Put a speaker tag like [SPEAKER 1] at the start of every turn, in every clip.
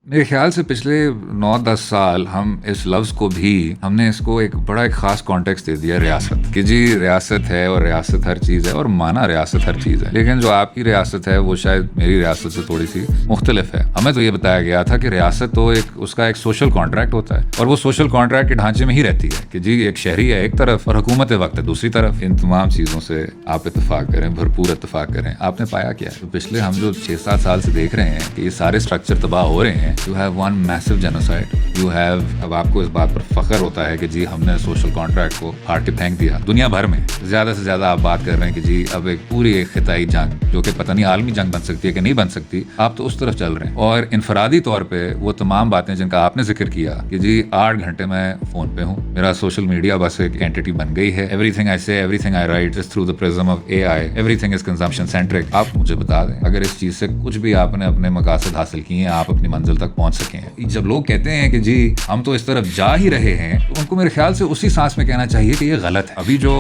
[SPEAKER 1] میرے خیال سے پچھلے 9-10 سال ہم اس لفظ کو بھی ہم نے اس کو ایک بڑا ایک خاص کانٹیکسٹ دے دیا ریاست کہ جی ریاست ہے اور ریاست ہر چیز ہے اور مانا ریاست ہر چیز ہے، لیکن جو آپ کی ریاست ہے وہ شاید میری ریاست سے تھوڑی سی مختلف ہے. ہمیں تو یہ بتایا گیا تھا کہ ریاست تو ایک اس کا ایک سوشل کانٹریکٹ ہوتا ہے اور وہ سوشل کانٹریکٹ کے ڈھانچے میں ہی رہتی ہے کہ جی ایک شہری ہے ایک طرف اور حکومت وقت ہے دوسری طرف. ان تمام چیزوں سے آپ اتفاق کریں، بھرپور اتفاق کریں. آپ نے پایا کیا ہے پچھلے ہم جو 6-7 سال سے دیکھ رہے ہیں کہ یہ سارے اسٹرکچر تباہ ہو رہے ہیں. You have one massive genocide. You have اب آپ کو اس بات پر فخر ہوتا ہے کہ جی ہم نے سوشل کانٹریکٹ کو پھاڑ کے پھینک دیا. دنیا بھر میں زیادہ سے زیادہ آپ بات کر رہے ہیں کہ جی اب ایک پوری ایک خطائی جنگ جو کہ پتہ نہیں عالمی جنگ بن سکتی ہے کہ نہیں بن سکتی، آپ تو اس طرف چل رہے ہیں. اور انفرادی طور پہ وہ تمام باتیں جن کا آپ نے ذکر کیا کہ جی 8 گھنٹے میں فون پہ ہوں، میرا سوشل میڈیا بس ایک اینٹی بن گئی ہے. ایوری تھنگ آئی سے، every thing I right is through the prism of a I, every thing is consumption centric. آپ مجھے بتا دیں اگر اس چیز سے کچھ بھی آپ نے اپنے مقاصد حاصل کیے ہیں، آپ اپنی منزل تک پہنچ سکے ہیں. جب لوگ کہتے ہیں کہ جی ہم تو اس طرف جا ہی رہے ہیں تو ان کو میرے خیال سے اسی سانس میں کہنا چاہیے کہ یہ غلط ہے. ابھی جو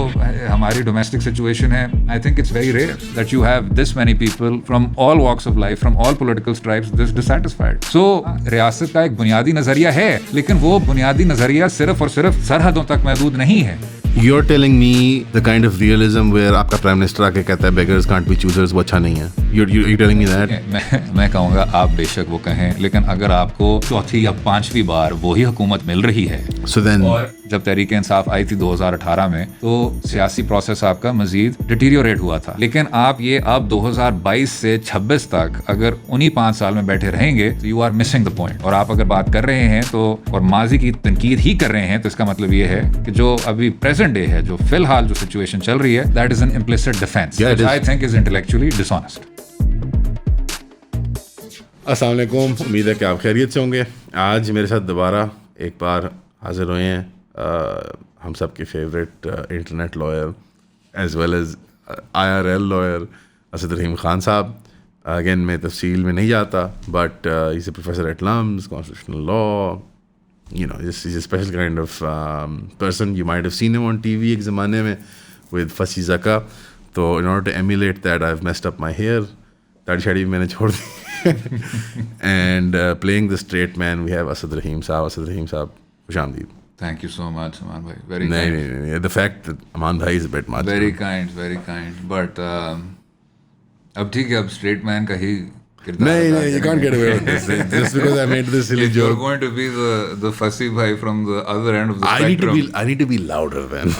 [SPEAKER 1] ہماری ڈومیسٹک سچویشن ہے، I think it's very rare that you have this many people from all walks of life, from all political stripes this dissatisfied. So ریاست کا ایک بنیادی نظریہ ہے، لیکن وہ بنیادی نظریہ صرف اور صرف سرحدوں تک محدود نہیں ہے.
[SPEAKER 2] You're telling me the kind of realism where آپ کا پرائم منسٹر آ کے کہتا ہے beggars can't be choosers وہ اچھا نہیں ہے. You're telling me that؟
[SPEAKER 1] میں کہوں گا آپ بے شک وہ کہیں، لیکن اگر آپ کو چوتھی یا 5ویں بار وہی حکومت مل رہی ہے،
[SPEAKER 2] So then
[SPEAKER 1] اور جب تحریک انصاف آئی تھی 2018 میں تو سیاسی پروسیس آپ کا مزید ڈیٹیریوریٹ ہوا تھا. لیکن آپ یہ اب 2022 سے 26 تک اگر انہی 5 سال میں بیٹھے رہیں گے تو you are missing the point. اور آپ اگر بات کر رہے ہیں تو اور ماضی کی تنقید ہی کر رہے ہیں تو اس کا مطلب یہ ہے کہ جو ابھی پریزنٹ ڈے ہے، جو فی الحال جو سچویشن چل رہی ہے، that is an implicit defence which I think is intellectually dishonest.
[SPEAKER 2] السلام علیکم، امید ہے کہ آپ خیریت سے ہوں گے. آج میرے ساتھ دوبارہ ایک بار حاضر ہوئے ہیں ہم سب کے favourite internet lawyer as well as IRL lawyer Asad Rahim Khan Sahab. Again میں تفصیل میں نہیں جاتا but is a professor at LUMS constitutional law. You know, he's a special kind of person. You might have seen him on TV ایک زمانے میں with Fasi Zaka. تو in order to emulate that, I've messed up my hair. داڑھی شاڑھی میں نے چھوڑ دی. And playing the straight man, we have Asad Rahim صاحب. Asad Rahim صاحب خوش آمدید.
[SPEAKER 1] Thank you so much, Aman bhai. Very kind.
[SPEAKER 2] نہیں the fact that Aman bhai is a bit much.
[SPEAKER 1] Very kind, very kind. But اب ٹھیک ہے، اب street مین کا ہی
[SPEAKER 2] No, you can't get away with this. Just because I made this silly
[SPEAKER 1] if you're
[SPEAKER 2] joke.
[SPEAKER 1] going to be the fussy bhai from the other end of the spectrum.
[SPEAKER 2] I need to be louder, man.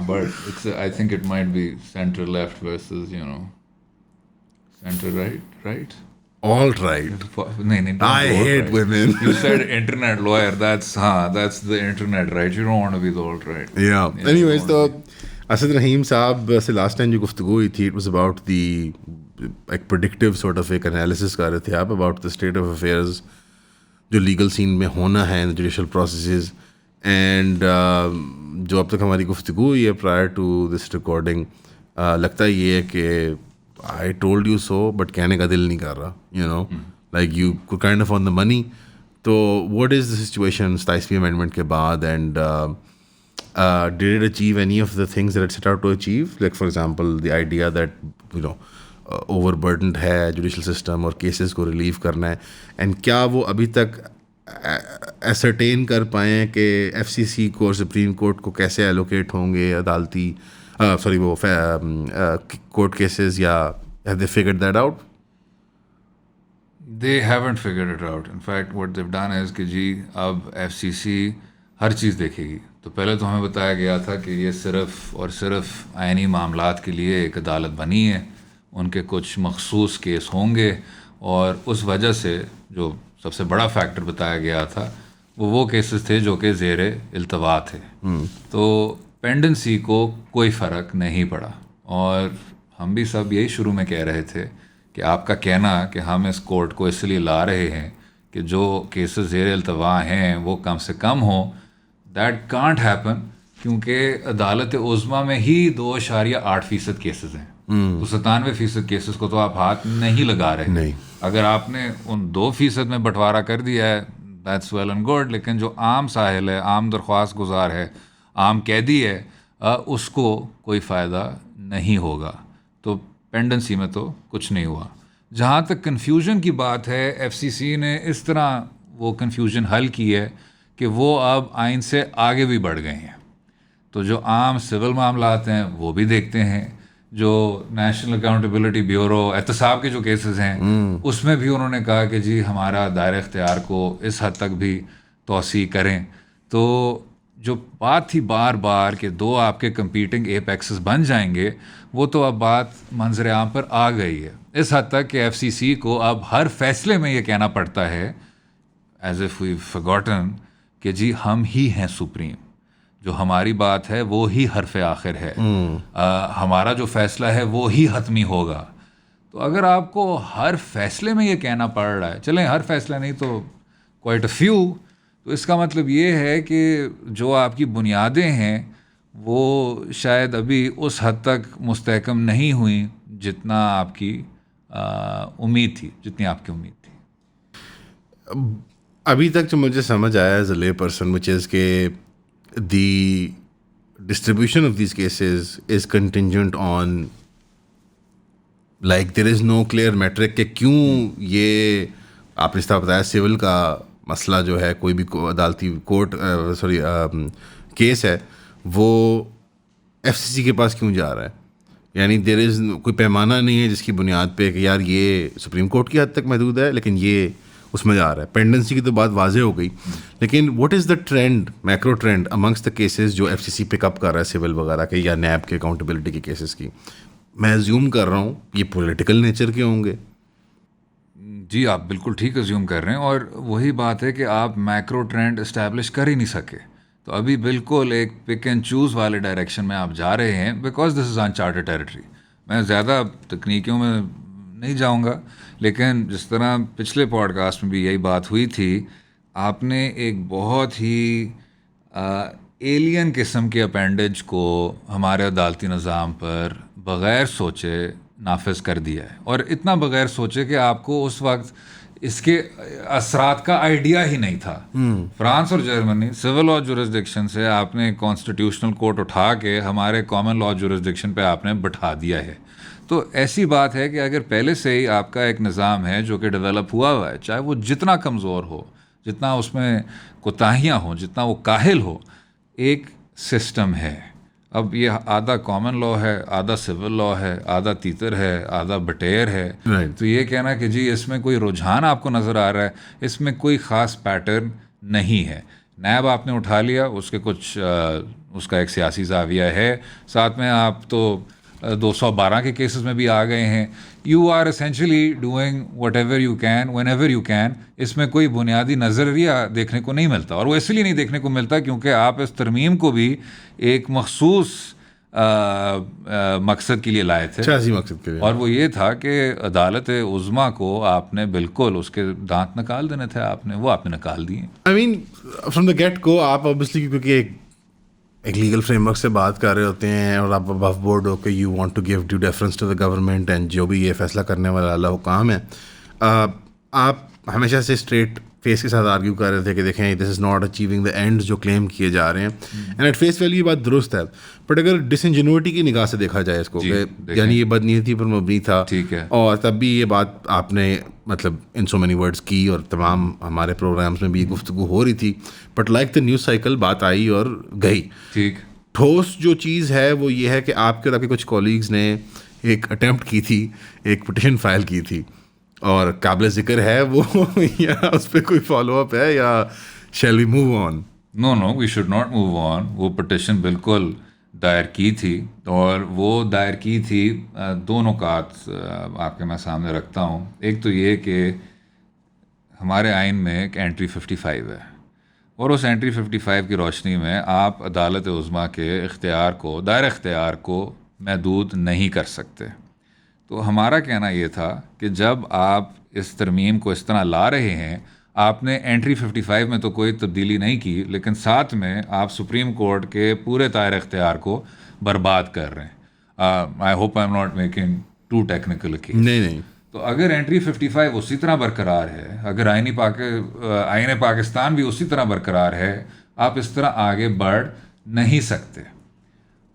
[SPEAKER 1] But it's I think it might be center left versus, center right?
[SPEAKER 2] Alt right.
[SPEAKER 1] No,
[SPEAKER 2] I hate women.
[SPEAKER 1] You said internet lawyer. That's the internet right. You don't want to be the alt right.
[SPEAKER 2] Yeah. Anyways, تو اسد رحیم صاحب سے last time جو گفتگو ہوئی تھی، it was about the ایک predictive sort of ایک analysis کر رہے تھے آپ about the state of affairs جو لیگل سین میں ہونا ہے، جوڈیشل پروسیسز. اینڈ جو اب تک ہماری گفتگو ہوئی ہے پرائر ٹو دس ریکارڈنگ، لگتا یہ ہے کہ I told you so but کہنے کا دل نہیں کر رہا، like you kind of on the money. تو واٹ از دا سچویشن 27ویں امینڈمنٹ کے بعد، and did it achieve any of the things that it set out to achieve? Like for example, the idea that overburdened ہے judicial system اور cases کو relieve کرنا ہے، and کیا وہ ابھی تک ایسرٹین کر پائے ہیں کہ FCC کو اور سپریم کورٹ کو کیسے ایلوکیٹ ہوں گے عدالتی وہ کورٹ کیسز، یا have they figured that out?
[SPEAKER 1] They haven't figured it out. In fact, what they've done is کہ جی اب FCC ہر چیز دیکھے گی. تو پہلے تو ہمیں بتایا گیا تھا کہ یہ صرف اور صرف آئینی معاملات کے لیے ایک عدالت بنی ہے، ان کے کچھ مخصوص کیس ہوں گے، اور اس وجہ سے جو سب سے بڑا فیکٹر بتایا گیا تھا وہ کیسز تھے جو کہ زیر التوا تھے. تو پینڈنسی کو کوئی فرق نہیں پڑا، اور ہم بھی سب یہی شروع میں کہہ رہے تھے کہ آپ کا کہنا کہ ہم اس کورٹ کو اس لیے لا رہے ہیں کہ جو کیسز زیر التوا ہیں وہ کم سے کم ہوں، دیٹ کانٹ ہیپن، کیونکہ عدالت عظمیٰ میں ہی 2.8% کیسز ہیں. تو 97% کیسز کو تو آپ ہاتھ نہیں لگا رہے.
[SPEAKER 2] نہیں،
[SPEAKER 1] اگر آپ نے ان 2% میں بٹوارا کر دیا ہے دیٹس ویل اینڈ گڈ، لیکن جو عام ساحل ہے، عام درخواست گزار ہے، عام قیدی ہے، اس کو کوئی فائدہ نہیں ہوگا. تو پینڈنسی میں تو کچھ نہیں ہوا. جہاں تک کنفیوژن کی بات ہے ایف سی سی نے اس طرح وہ کنفیوژن حل کی ہے کہ وہ اب آئین سے آگے بھی بڑھ گئے ہیں. تو جو عام سول معاملات ہیں وہ بھی دیکھتے ہیں, جو نیشنل اکاؤنٹیبلٹی بیورو احتساب کے جو کیسز ہیں اس میں بھی انہوں نے کہا کہ جی ہمارا دائرہ اختیار کو اس حد تک بھی توسیع کریں. تو جو بات تھی بار بار کہ دو آپ کے کمپیٹنگ ایپیکسز بن جائیں گے, وہ تو اب بات منظر عام پر آ گئی ہے, اس حد تک کہ ایف سی سی کو اب ہر فیصلے میں یہ کہنا پڑتا ہے ایز اف وی فارگوٹن کہ جی ہم ہی ہیں سپریم, جو ہماری بات ہے وہ ہی حرف آخر ہے, ہمارا جو فیصلہ ہے وہ ہی حتمی ہوگا. تو اگر آپ کو ہر فیصلے میں یہ کہنا پڑ رہا ہے, چلیں ہر فیصلہ نہیں تو کوائٹ اے فیو, تو اس کا مطلب یہ ہے کہ جو آپ کی بنیادیں ہیں وہ شاید ابھی اس حد تک مستحکم نہیں ہوئیں جتنا آپ کی امید تھی, جتنی آپ کی امید تھی.
[SPEAKER 2] ابھی تک جو مجھے سمجھ آیا ایز اے لے پرسن وچ از کہ the distribution of these cases is contingent on like there is no clear metric کہ کیوں یہ آپ نے اس طرح بتایا سول کا مسئلہ جو ہے کوئی بھی عدالتی کورٹ کیس ہے وہ ایف سی سی کے پاس کیوں جا رہا ہے. یعنی دیر از کوئی پیمانہ نہیں ہے جس کی بنیاد پہ کہ یار یہ سپریم کورٹ کی حد تک محدود ہے لیکن یہ اس میں جا رہا ہے. پینڈنسی کی تو بات واضح ہو گئی, لیکن what is the trend, macro trend amongst the cases جو F C C pick up کر رہا ہے سول وغیرہ کے یا نیب کے اکاؤنٹیبلٹی کے کیسز کی؟ میں ازیوم کر رہا ہوں یہ پولیٹیکل نیچر کے ہوں گے.
[SPEAKER 1] جی آپ بالکل ٹھیک ازیوم کر رہے ہیں, اور وہی بات ہے کہ آپ میکرو ٹرینڈ اسٹیبلش کر ہی نہیں سکے. تو ابھی بالکل ایک پک اینڈ چوز والے ڈائریکشن میں آپ جا رہے ہیں بیکاز دس از انچارٹڈ ٹیریٹری. میں زیادہ تکنیکیوں میں نہیں جاؤں گا, لیکن جس طرح پچھلے پوڈ کاسٹ میں بھی یہی بات ہوئی تھی, آپ نے ایک بہت ہی ایلین قسم کے اپینڈیج کو ہمارے عدالتی نظام پر بغیر سوچے نافذ کر دیا ہے, اور اتنا بغیر سوچے کہ آپ کو اس وقت اس کے اثرات کا آئیڈیا ہی نہیں تھا. فرانس اور جرمنی سول لا جورسڈکشن سے آپ نے کانسٹیٹیوشنل کورٹ اٹھا کے ہمارے کامن لا جورسڈکشن پہ آپ نے بٹھا دیا ہے. تو ایسی بات ہے کہ اگر پہلے سے ہی آپ کا ایک نظام ہے جو کہ ڈیولپ ہوا ہوا ہے, چاہے وہ جتنا کمزور ہو, جتنا اس میں کوتاہیاں ہوں, جتنا وہ کاہل ہو, ایک سسٹم ہے. اب یہ آدھا کامن لا ہے, آدھا سول لا ہے, آدھا تیتر ہے, آدھا بٹیر ہے. تو یہ کہنا کہ جی اس میں کوئی رجحان آپ کو نظر آ رہا ہے, اس میں کوئی خاص پیٹرن نہیں ہے. نیب آپ نے اٹھا لیا, اس کے کچھ اس کا ایک سیاسی زاویہ ہے, ساتھ میں آپ تو 212 کے کیسز میں بھی آ گئے ہیں. You are essentially doing whatever you can whenever you can. اس میں کوئی بنیادی نظریہ دیکھنے کو نہیں ملتا, اور وہ اس لیے نہیں دیکھنے کو ملتا کیونکہ آپ اس ترمیم کو بھی ایک مخصوص مقصد کے لیے لائے تھے,
[SPEAKER 2] سیاسی مقصد کے لیے,
[SPEAKER 1] اور وہ یہ تھا کہ عدالت عظمیٰ کو آپ نے بالکل اس کے دانت نکال دینے تھے, وہ آپ نے نکال دیے.
[SPEAKER 2] آئی مین فرام دا گیٹ کو آپ اوبیسلی کیونکہ ایک لیگل فریم ورک سے بات کر رہے ہوتے ہیں اور آپ ابو بورڈ ہو کہ you want to give due deference to the government and جو بھی یہ فیصلہ کرنے والا اللہ حکام ہے, آپ ہمیشہ سے اسٹریٹ فیس کے ساتھ آرگیو کر رہے تھے کہ دیکھیں this is not achieving the end جو کلیم کیے جا رہے ہیں. اینڈ ایٹ فیس ویلیو یہ بات درست ہے, بٹ اگر ڈس انجینوٹی کی نگاہ سے دیکھا جائے اس کو کہ یعنی یہ بد نیتی پر مبنی تھا, اور تب بھی یہ بات آپ نے مطلب ان سو مینی ورڈس کی, اور تمام ہمارے پروگرامس میں بھی گفتگو ہو رہی تھی, but like the news cycle بات آئی اور گئی. ٹھوس جو چیز ہے وہ یہ ہے کہ آپ کے اور آپ کے کچھ کولیگز نے ایک اٹیمپٹ کی تھی, ایک پٹیشن فائل کی تھی, اور قابل ذکر ہے وہ, یا اس پہ کوئی فالو اپ ہے, یا shall we move on?
[SPEAKER 1] No we should not move on. وہ پٹیشن بالکل دائر کی تھی, اور وہ دائر کی تھی, دو نکات آپ کے میں سامنے رکھتا ہوں. ایک تو یہ کہ ہمارے آئین میں ایک اینٹری 55 ہے, اور اس اینٹری 55 کی روشنی میں آپ عدالت عظمیٰ کے اختیار کو, دائر اختیار کو محدود نہیں کر سکتے. تو ہمارا کہنا یہ تھا کہ جب آپ اس ترمیم کو اس طرح لا رہے ہیں, آپ نے اینٹری 55 میں تو کوئی تبدیلی نہیں کی, لیکن ساتھ میں آپ سپریم کورٹ کے پورے دائرہ اختیار کو برباد کر رہے ہیں. I hope I am not making too technical case.
[SPEAKER 2] نہیں.
[SPEAKER 1] تو اگر اینٹری 55 اسی طرح برقرار ہے, اگر آئین پاکستان بھی اسی طرح برقرار ہے, آپ اس طرح آگے بڑھ نہیں سکتے.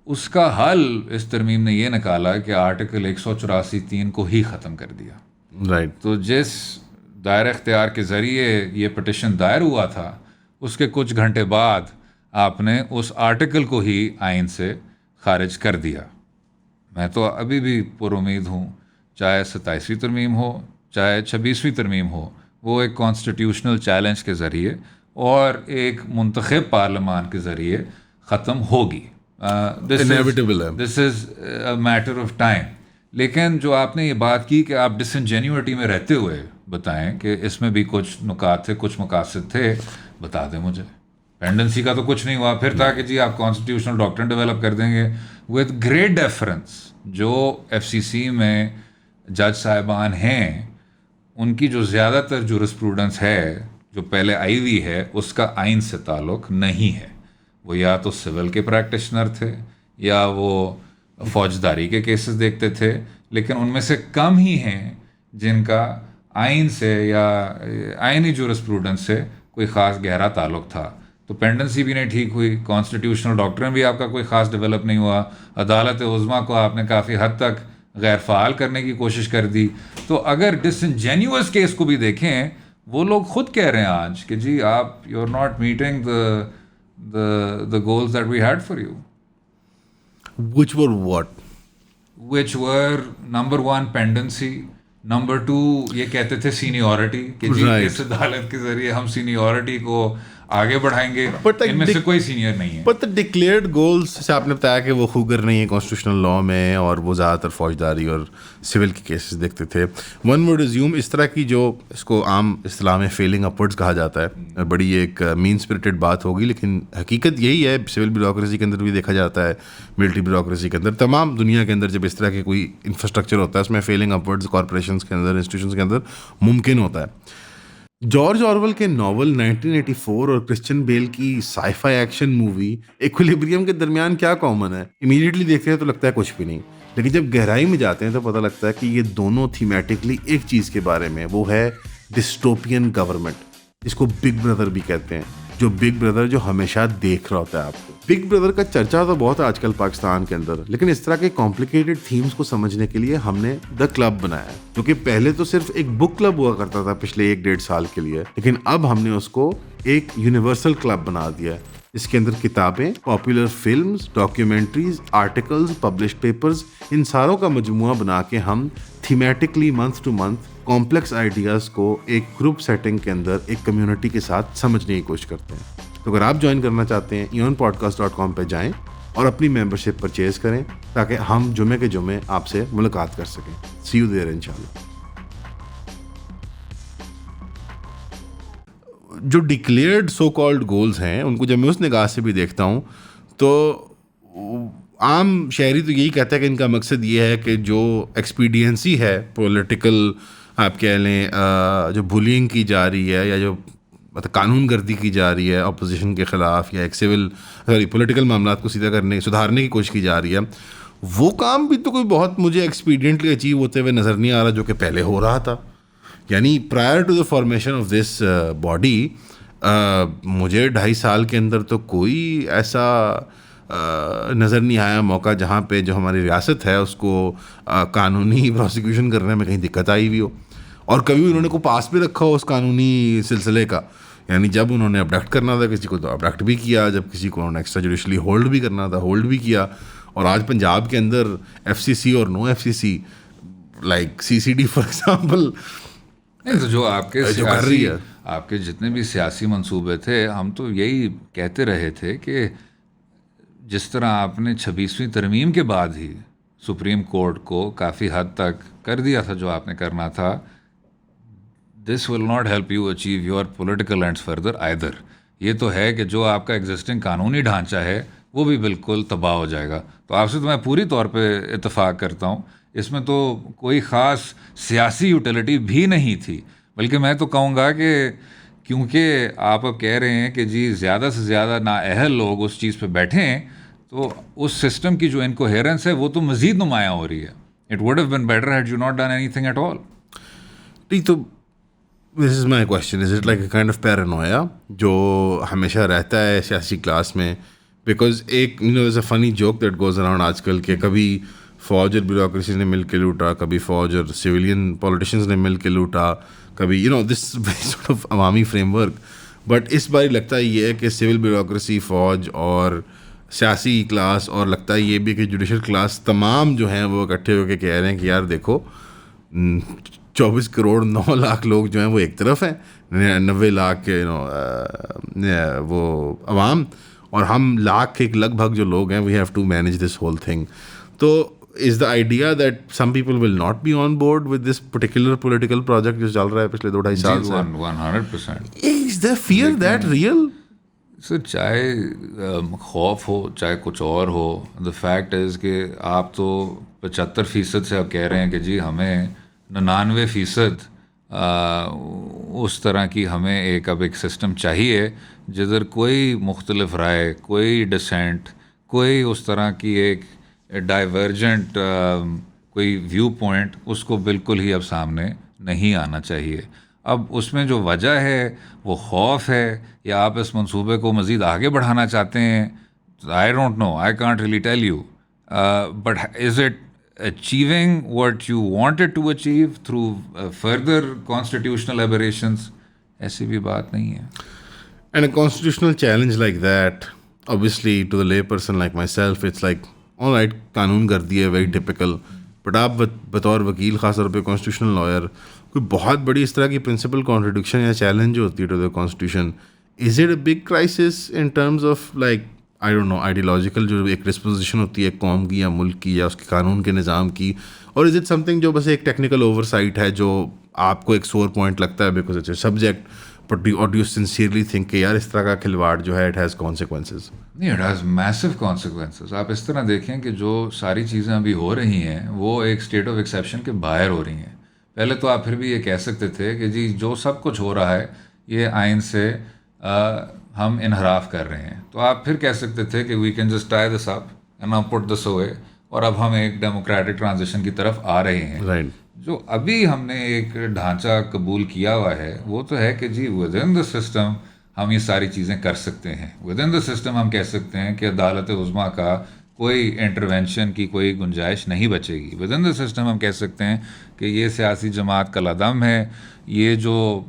[SPEAKER 1] اس کا حل اس ترمیم نے یہ نکالا کہ آرٹیکل 184(3) کو ہی ختم کر دیا.
[SPEAKER 2] رائٹ.
[SPEAKER 1] تو جس دائرہ اختیار کے ذریعے یہ پٹیشن دائر ہوا تھا اس کے کچھ گھنٹے بعد آپ نے اس آرٹیکل کو ہی آئین سے خارج کر دیا. میں تو ابھی بھی پر امید ہوں، چاہے 27ویں ترمیم ہو چاہے 26ویں ترمیم ہو، وہ ایک کانسٹیٹیوشنل چیلنج کے ذریعے اور ایک منتخب پارلیمان کے ذریعے ختم ہوگی.
[SPEAKER 2] Inevitable ہے.
[SPEAKER 1] This is a matter of time. لیکن جو آپ نے یہ بات کی کہ آپ ڈس انجینیوٹی میں رہتے ہوئے بتائیں کہ اس میں بھی کچھ نکات تھے، کچھ مقاصد تھے، بتا دیں مجھے. پینڈنسی کا تو کچھ نہیں ہوا. پھر تھا کہ جی آپ کانسٹیٹیوشنل ڈاکٹرن ڈیولپ کر دیں گے ود گریٹ ڈیفرنس. جو ایف سی سی میں جج صاحبان ہیں ان کی جو زیادہ تر جورسپروڈنس ہے جو پہلے آئی ہوئی ہے اس کا آئین سے تعلق نہیں ہے. وہ یا تو سول کے پریکٹیشنر تھے یا وہ فوجداری کے کیسز دیکھتے تھے، لیکن ان میں سے کم ہی ہیں جن کا آئین سے یا آئینی جورسپروڈنس سے کوئی خاص گہرا تعلق تھا. تو پینڈنسی بھی نہیں ٹھیک ہوئی، کانسٹیٹیوشنل ڈاکٹرن بھی آپ کا کوئی خاص ڈیولپ نہیں ہوا، عدالت عظمیٰ کو آپ نے کافی حد تک غیر فعال کرنے کی کوشش کر دی. تو اگر ڈس انجینیوس کیس کو بھی دیکھیں، وہ لوگ خود کہہ رہے ہیں آج کہ جی آپ you are not meeting the goals that we had for you.
[SPEAKER 2] Which were what?
[SPEAKER 1] Which were number 1 pendency, number 2 یہ کہتے تھے سینیورٹی کہ جی اس عدالت کے ذریعے ہم سینیورٹی کو آگے بڑھائیں گے. ان میں سے کوئی سینئر نہیں ہے.
[SPEAKER 2] But the declared goals سے آپ نے بتایا کہ وہ خوگر نہیں ہے کانسٹیٹیوشنل لا میں، اور وہ زیادہ تر فوجداری اور سول کے کیسز دیکھتے تھے. ون وڈ ازیوم اس طرح کی جو اس کو عام اصطلاح میں فیلنگ اپورڈز کہا جاتا ہے، بڑی ایک مین اسپرٹڈ بات ہوگی، لیکن حقیقت یہی ہے. سول بیوروکریسی کے اندر بھی دیکھا جاتا ہے، ملٹری بیوروکریسی کے اندر، تمام دنیا کے اندر جب اس طرح کے کوئی انفراسٹرکچر ہوتا ہے اس میں فیلنگ اپورڈز کارپوریشنس کے اندر، انسٹیٹیوشنس کے اندر ممکن ہوتا ہے. جارج آرویل کے ناول 1984 اور کرسچن بیل کی سائی فائی ایکشن مووی ایکولیبریم کے درمیان کیا کامن ہے؟ امیڈیٹلی دیکھتے ہیں تو لگتا ہے کچھ بھی نہیں، لیکن جب گہرائی میں جاتے ہیں تو پتہ لگتا ہے کہ یہ دونوں تھیمیٹکلی ایک چیز کے بارے میں، وہ ہے ڈسٹوپین گورنمنٹ. اس کو بگ بردر بھی کہتے ہیں، جو بگ بردر جو ہمیشہ دیکھ رہا ہوتا ہے آپ کو. بگ بردر کا چرچا تو بہت ہے آج کل پاکستان کے اندر، لیکن اس طرح کے کمپلیکیٹڈ تھیمز کو سمجھنے کے لیے ہم نے دا کلب بنایا ہے، جو کہ پہلے تو صرف ایک بک کلب ہوا کرتا تھا پچھلے 1-1.5 سال کے لیے، لیکن اب ہم نے اس کو ایک یونیورسل کلب بنا دیا ہے. اس کے اندر کتابیں، popular films, documentaries, articles, published papers, ان ساروں کا مجموعہ بنا کے ہم thematically month to month complex ideas کو ایک گروپ سیٹنگ کے اندر ایک کمیونٹی کے ساتھ سمجھنے کی کوشش کرتے ہیں. تو اگر آپ جوائن کرنا چاہتے ہیں eonpodcast.com پہ جائیں اور اپنی ممبرشپ پرچیز کریں تاکہ ہم جمعے کے جمعے آپ سے ملاقات کر سکیں. سی یو دیئر انشاءاللہ. جو ڈکلیئرڈ سو کالڈ گولز ہیں ان کو جب میں اس نگاہ سے بھی دیکھتا ہوں تو عام شہری تو یہی کہتا ہے کہ ان کا مقصد یہ ہے کہ جو ایکسپیڈینسی ہے پولیٹیکل آپ کہہ لیں جو بولینگ کی جا رہی ہے یا جو قانون گردی کی جا رہی ہے اپوزیشن کے خلاف یا ایک پولیٹیکل معاملات کو سیدھا سدھارنے کی کوشش کی جا رہی ہے، وہ کام بھی تو کوئی بہت مجھے ایکسپیڈینٹلی اچیو ہوتے ہوئے نظر نہیں آ رہا جو کہ پہلے ہو رہا تھا. یعنی prior to the formation of this body مجھے 2.5 سال کے اندر تو کوئی ایسا نظر نہیں آیا موقع جہاں پہ جو ہماری ریاست ہے اس کو قانونی پروسیکیوشن کرنے میں کہیں دقت آئی ہوئی ہو، اور کبھی انہوں نے کو پاس بھی رکھا ہو اس قانونی سلسلے کا. یعنی جب انہوں نے ابڈکٹ کرنا تھا کسی کو تو ابڈکٹ بھی کیا، جب کسی کو انہوں نے ایکسٹرا جوڈیشلی ہولڈ بھی کرنا تھا ہولڈ بھی کیا. اور آج پنجاب کے اندر ایف سی سی اور no F C C like C C D for example.
[SPEAKER 1] تو جو آپ کے جتنے بھی سیاسی منصوبے تھے ہم تو یہی کہتے رہے تھے کہ جس طرح آپ نے 26ویں ترمیم کے بعد ہی سپریم کورٹ کو کافی حد تک کر دیا تھا جو آپ نے کرنا تھا، this will not help you achieve your political ends further either. یہ تو ہے کہ جو آپ کا ایگزسٹنگ قانونی ڈھانچہ ہے وہ بھی بالکل تباہ ہو جائے گا. تو آپ سے تو میں پوری طور پہ اتفاق کرتا ہوں، اس میں تو کوئی خاص سیاسی یوٹیلٹی بھی نہیں تھی، بلکہ میں تو کہوں گا کہ کیونکہ آپ اب کہہ رہے ہیں کہ جی زیادہ سے زیادہ نااہل لوگ اس چیز پہ بیٹھے ہیں تو اس سسٹم کی جو انکوہیرنس ہے وہ تو مزید نمایاں ہو رہی ہے. It would have been better head you not done any thing at all.
[SPEAKER 2] نہیں تو دس از my question, is it like a kind of پیرانویا جو ہمیشہ رہتا ہے سیاسی کلاس میں؟ بیکاز ایک از اے فنی جوک دیٹ گوز اراؤنڈ آج کل کہ کبھی فوج اور بیوروکریسی نے مل کے لوٹا, کبھی فوج اور سویلین پولیٹیشنز نے مل کے لوٹا, کبھی دس سارٹ آف عوامی فریم ورک. بٹ اس بار لگتا یہ ہے کہ سول بیوروکریسی, فوج اور سیاسی کلاس, اور لگتا ہے یہ بھی کہ جوڈیشل کلاس تمام جو ہیں وہ اکٹھے ہو کے کہہ رہے ہیں کہ یار دیکھو 24 کروڑ 9 لاکھ لوگ جو ہیں وہ ایک طرف ہیں, 90 لاکھ وہ عوام, اور ہم لاکھ ایک لگ بھگ جو لوگ ہیں, we have to manage this whole thing. تو is the idea that some people will not be on board with this particular political project جو چل رہا ہے پچھلے 2-2.5 سال سے.
[SPEAKER 1] 100%.
[SPEAKER 2] Is the fear that real?
[SPEAKER 1] Sir چاہے خوف ہو چاہے کچھ اور ہو, دا فیکٹ از کہ آپ تو 75% سے آپ کہہ رہے ہیں کہ جی ہمیں 99% اس طرح کی ہمیں ایک سسٹم چاہیے جدھر کوئی مختلف رائے, کوئی ڈسینٹ, کوئی اس طرح کی ایک ڈائیورجنٹ کوئی ویو پوائنٹ اس کو بالکل ہی اب سامنے نہیں آنا چاہیے. اب اس میں جو وجہ ہے وہ خوف ہے یا آپ اس منصوبے کو مزید آگے بڑھانا چاہتے ہیں, I don't know, I can't really tell you, but is it achieving what you wanted to achieve through further constitutional aberrations? ایسی بھی بات نہیں ہے.
[SPEAKER 2] And a constitutional challenge like that, obviously to the lay person like myself, it's like, all right, قانون کر دیے, very typical. But آپ بطور وکیل, خاص طور پہ کانسٹیٹیوشنل لائر, کوئی بہت بڑی اس طرح کی پرنسپل کانٹرڈکشن یا چیلنج جو ہوتی ہے to the constitution, is it a big crisis in terms of like I don't know ideological جو ایک ڈسپوزیشن ہوتی ہے قوم کی یا ملک کی یا اس کے قانون کے نظام کی, اور از اٹ سم تھنگ جو بس ایک ٹیکنیکل اوور سائٹ ہے جو آپ کو ایک سور پوائنٹ لگتا ہے because it's a subject, but do you sincerely think کہ یار اس طرح کا کھلواڑ جو ہے اٹ ہیز کانسیکوینسز؟
[SPEAKER 1] نہیں, اٹ ہیز میسو کانسیکوینسز. آپ اس طرح دیکھیں کہ جو ساری چیزیں ابھی ہو رہی ہیں وہ ایک اسٹیٹ آف ایکسیپشن کے باہر ہو رہی ہیں. پہلے تو آپ پھر بھی یہ کہہ سکتے تھے کہ جی جو سب کچھ ہو رہا ہے یہ آئین سے ہم انحراف کر رہے ہیں, تو آپ پھر کہہ سکتے تھے کہ we can just tie this up and now put this away, اور اب ہم ایک ڈیموکریٹک ٹرانزیشن کی طرف آ رہے ہیں.
[SPEAKER 2] رائٹ.
[SPEAKER 1] جو ابھی ہم نے ایک ڈھانچہ قبول کیا ہوا ہے وہ تو ہے کہ جی ود ان دا سسٹم ہم یہ ساری چیزیں کر سکتے ہیں. ود ان دا سسٹم ہم کہہ سکتے ہیں کہ عدالت عظمیٰ کا کوئی انٹروینشن کی کوئی گنجائش نہیں بچے گی. ود ان دا سسٹم ہم کہہ سکتے ہیں کہ یہ سیاسی جماعت کالعدم ہے. یہ جو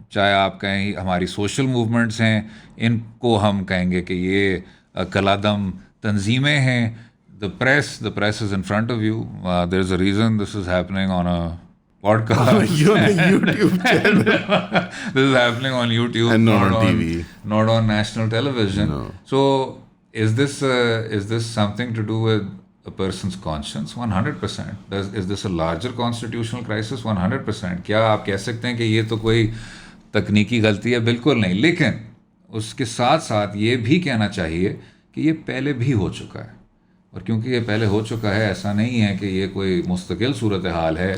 [SPEAKER 1] چاہے آپ کہیں ہماری سوشل موومنٹس ہیں, ان کو ہم کہیں گے کہ یہ کالعدم تنظیمیں ہیں. The press is in front of you. There's a reason this is happening on a podcast.
[SPEAKER 2] You're on a YouTube channel.
[SPEAKER 1] This is happening on YouTube
[SPEAKER 2] and not on TV.
[SPEAKER 1] Not on national television.
[SPEAKER 2] No.
[SPEAKER 1] So is this something to do with a person's conscience? 100%. Is this a larger constitutional crisis? 100%. کیا آپ کہہ سکتے ہیں کہ یہ تو کوئی تکنیکی غلطی ہے؟ بالکل نہیں. لیکن اس کے ساتھ ساتھ یہ بھی کہنا چاہیے کہ یہ پہلے بھی ہو چکا ہے, اور کیونکہ یہ پہلے ہو چکا ہے ایسا نہیں ہے کہ یہ کوئی مستقل صورتحال ہے.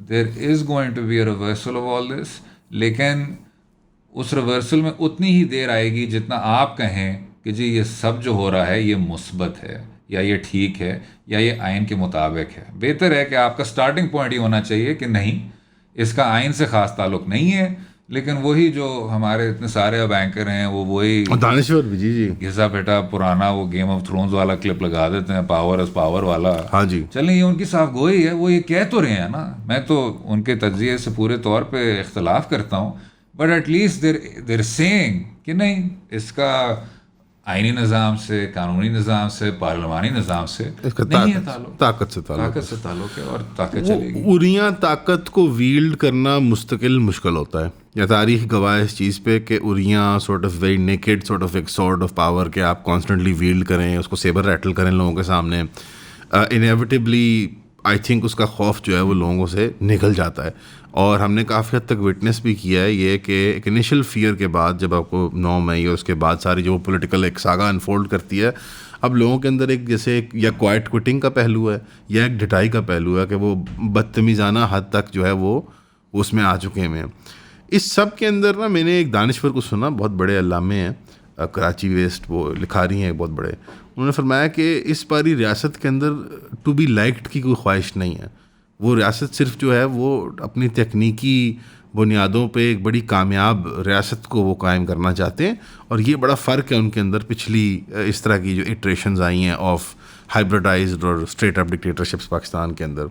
[SPEAKER 1] There is going to be a reversal of all this, لیکن اس ریورسل میں اتنی ہی دیر آئے گی جتنا آپ کہیں کہ جی یہ سب جو ہو رہا ہے یہ مثبت ہے یا یہ ٹھیک ہے یا یہ آئین کے مطابق ہے. بہتر ہے کہ آپ کا سٹارٹنگ پوائنٹ یہ ہونا چاہیے کہ نہیں, اس کا آئین سے خاص تعلق نہیں ہے, لیکن وہی جو ہمارے اتنے سارے اب اینکر ہیں وہ وہی
[SPEAKER 2] دانشور بھی جی
[SPEAKER 1] گھسا بیٹا پرانا وہ گیم آف تھرونز والا کلپ لگا دیتے ہیں, پاور از پاور والا.
[SPEAKER 2] ہاں جی,
[SPEAKER 1] چلیں یہ ان کی صاف گوئی ہے, وہ یہ کہہ تو رہے ہیں نا. میں تو ان کے تجزیے سے پورے طور پہ اختلاف کرتا ہوں, but at least they're seeing کہ نہیں, اس کا آئینی نظام سے, قانونی نظام سے, پارلیمانی نظام سے نہیں ہے تعلق,
[SPEAKER 2] طاقت سے
[SPEAKER 1] تعلق ہے, اور طاقت چلے گی.
[SPEAKER 2] اریاں طاقت کو ویلڈ کرنا مستقل مشکل ہوتا ہے, یا تاریخ گواہ اس چیز پہ کہ اریاں sort of very naked sort of ایک سورڈ آف پاور کہ آپ کانسٹنٹلی ویلڈ کریں, اس کو سیبر ریٹل کریں لوگوں کے سامنے, انیویٹیبلی آئی تھنک اس کا خوف جو ہے وہ لوگوں سے نکل جاتا ہے. اور ہم نے کافی حد تک وٹنس بھی کیا ہے یہ کہ ایک انیشل فیئر کے بعد جب آپ کو 9 مئی اور اس کے بعد ساری جو پولیٹیکل ایک ساگا انفولڈ کرتی ہے, اب لوگوں کے اندر ایک جیسے ایک یا کوائٹ کوئٹنگ کا پہلو ہے یا ایک ڈٹائی کا پہلو ہے کہ وہ بدتمیزانہ حد تک جو ہے وہ اس میں آ چکے ہیں. اس سب کے اندر نا میں نے ایک دانشور کو سنا, بہت بڑے علامے ہیں, کراچی ویسٹ وہ لکھا رہی ہیں بہت بڑے, انہوں نے فرمایا کہ اس باری ریاست کے اندر ٹو بی لائکڈ کی کوئی خواہش نہیں ہے. وہ ریاست صرف جو ہے وہ اپنی تکنیکی بنیادوں پہ ایک بڑی کامیاب ریاست کو وہ قائم کرنا چاہتے ہیں, اور یہ بڑا فرق ہے ان کے اندر پچھلی اس طرح کی جو ایٹریشنز آئی ہیں آف ہائبریڈائزڈ اور اسٹریٹ اپ ڈکٹیٹرشپس پاکستان کے اندر.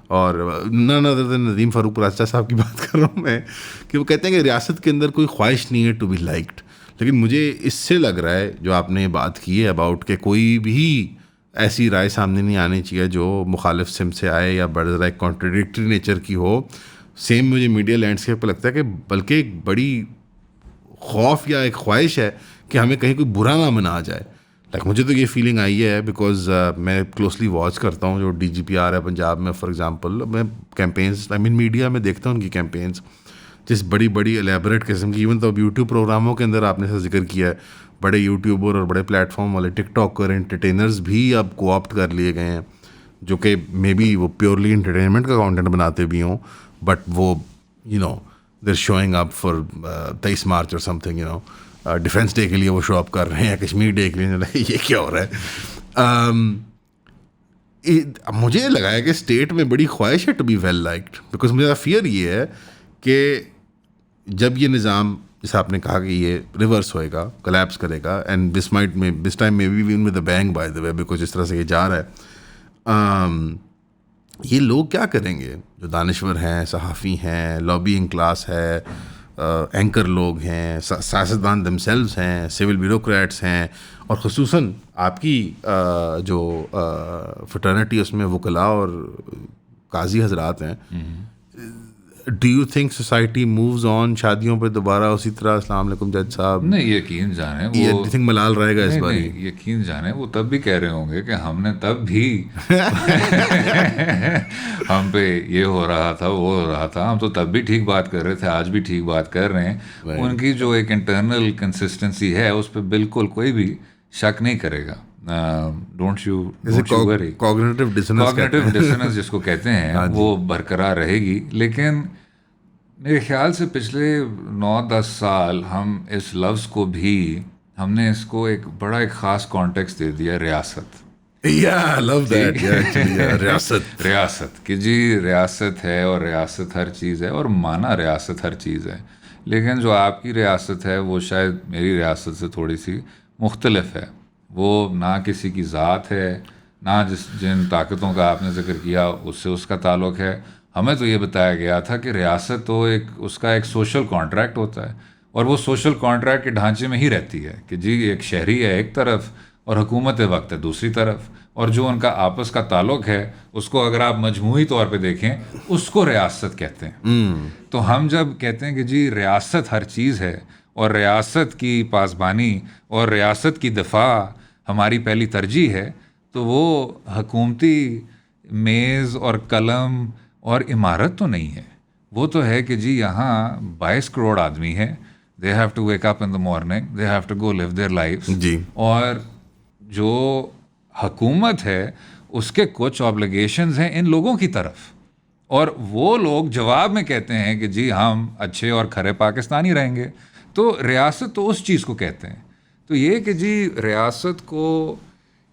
[SPEAKER 2] اور نن ادر دین ندیم فاروق راجہ صاحب کی بات کر رہا ہوں میں, کہ وہ کہتے ہیں کہ ریاست کے اندر کوئی خواہش نہیں ہے ٹو بی لائکڈ. لیکن مجھے اس سے لگ رہا ہے جو آپ نے بات کی ہے اباؤٹ کہ کوئی بھی ایسی رائے سامنے نہیں آنی چاہیے جو مخالف سمت سے آئے یا بڑا ذرا ایک کانٹرڈکٹری نیچر کی ہو. سیم مجھے میڈیا لینڈسکیپ پہ لگتا ہے کہ بلکہ ایک بڑی خوف یا ایک خواہش ہے کہ ہمیں کہیں کوئی برا نہ منا جائے. لائک مجھے تو یہ فیلنگ آئی ہے بیکاز میں کلوزلی واچ کرتا ہوں جو ڈی جی پی آر ہے پنجاب میں فار ایگزامپل. میں کیمپینس میڈیا میں دیکھتا ہوں ان کی کیمپینس جس بڑی بڑی الیبریٹ قسم کی, ایون تو اب یوٹیوب پروگراموں کے اندر آپ نے ذکر کیا ہے, بڑے یوٹیوبر اور بڑے پلیٹ فارم والے ٹک ٹاکر انٹرٹینرز بھی اب کو آپٹ کر لیے گئے ہیں, جو کہ مے بی وہ پیورلی انٹرٹینمنٹ کا کانٹینٹ بناتے بھی ہوں, بٹ وہ دیر شوئنگ اپ فار 23 مارچ اور سم تھنگ ڈیفینس ڈے کے لیے وہ شو اپ کر رہے ہیں, کشمیر ڈے کے لیے. یہ کیا ہو رہا ہے؟ مجھے لگا ہے کہ اسٹیٹ میں بڑی خواہش ہے to be well liked, because میرا فیئر یہ ہے کہ جب یہ نظام جیسے آپ نے کہا کہ یہ ریورس ہوئے گا, کلیپس کرے گا, and this time may be with a bang by the way, because جس طرح سے یہ جا رہا ہے, یہ لوگ کیا کریں گے جو دانشور ہیں, صحافی ہیں, لابینگ کلاس ہے, اینکر لوگ ہیں, سیاستدان دم سیلوز ہیں, سول بیوروکریٹس ہیں, اور خصوصاً آپ کی جو فٹرنیٹی اس میں وکلاء اور قاضی حضرات ہیں. Do you think society moves on شادیوں پہ دوبارہ اسی طرح؟ السلام علیکم جج صاحب.
[SPEAKER 1] نہیں, یقین جانیں
[SPEAKER 2] وہ ملال رہے گا اس بار.
[SPEAKER 1] یقین جانیں وہ تب بھی کہہ رہے ہوں گے کہ ہم نے تب بھی ہم پہ یہ ہو رہا تھا وہ ہو رہا تھا, ہم تو تب بھی ٹھیک بات کر رہے تھے, آج بھی ٹھیک بات کر رہے ہیں. ان کی جو ایک انٹرنل کنسسٹنسی ہے اس پہ بالکل کوئی بھی شک نہیں کرے گا. Don't you worry.
[SPEAKER 2] Cognitive
[SPEAKER 1] dissonance جس کو کہتے ہیں وہ برقرار رہے گی. لیکن میرے خیال سے پچھلے 9-10 سال ہم اس لفظ کو بھی ہم نے اس کو ایک بڑا ایک خاص کانٹیکسٹ دے دیا, ریاست. ریاست کہ جی ریاست ہے اور ریاست ہر چیز ہے, اور مانا ریاست ہر چیز ہے. لیکن جو آپ کی ریاست ہے وہ شاید میری ریاست سے تھوڑی سی مختلف ہے. وہ نہ کسی کی ذات ہے, نہ جن طاقتوں کا آپ نے ذکر کیا اس سے اس کا تعلق ہے. ہمیں تو یہ بتایا گیا تھا کہ ریاست تو اس کا ایک سوشل کانٹریکٹ ہوتا ہے, اور وہ سوشل کانٹریکٹ کے ڈھانچے میں ہی رہتی ہے کہ جی ایک شہری ہے ایک طرف اور حکومت وقت ہے دوسری طرف, اور جو ان کا آپس کا تعلق ہے اس کو اگر آپ مجموعی طور پہ دیکھیں اس کو ریاست کہتے ہیں. تو ہم جب کہتے ہیں کہ جی ریاست ہر چیز ہے اور ریاست کی پاسبانی اور ریاست کی دفاع ہماری پہلی ترجیح ہے, تو وہ حکومتی میز اور قلم اور عمارت تو نہیں ہے. وہ تو ہے کہ جی یہاں 22 کروڑ آدمی ہیں, they have to wake up in the morning, they have to go live their life. اور جو حکومت ہے اس کے کچھ آبلیگیشنز ہیں ان لوگوں کی طرف, اور وہ لوگ جواب میں کہتے ہیں کہ جی ہم اچھے اور کھرے پاکستانی رہیں گے. تو ریاست تو اس چیز کو کہتے ہیں. تو یہ کہ جی ریاست کو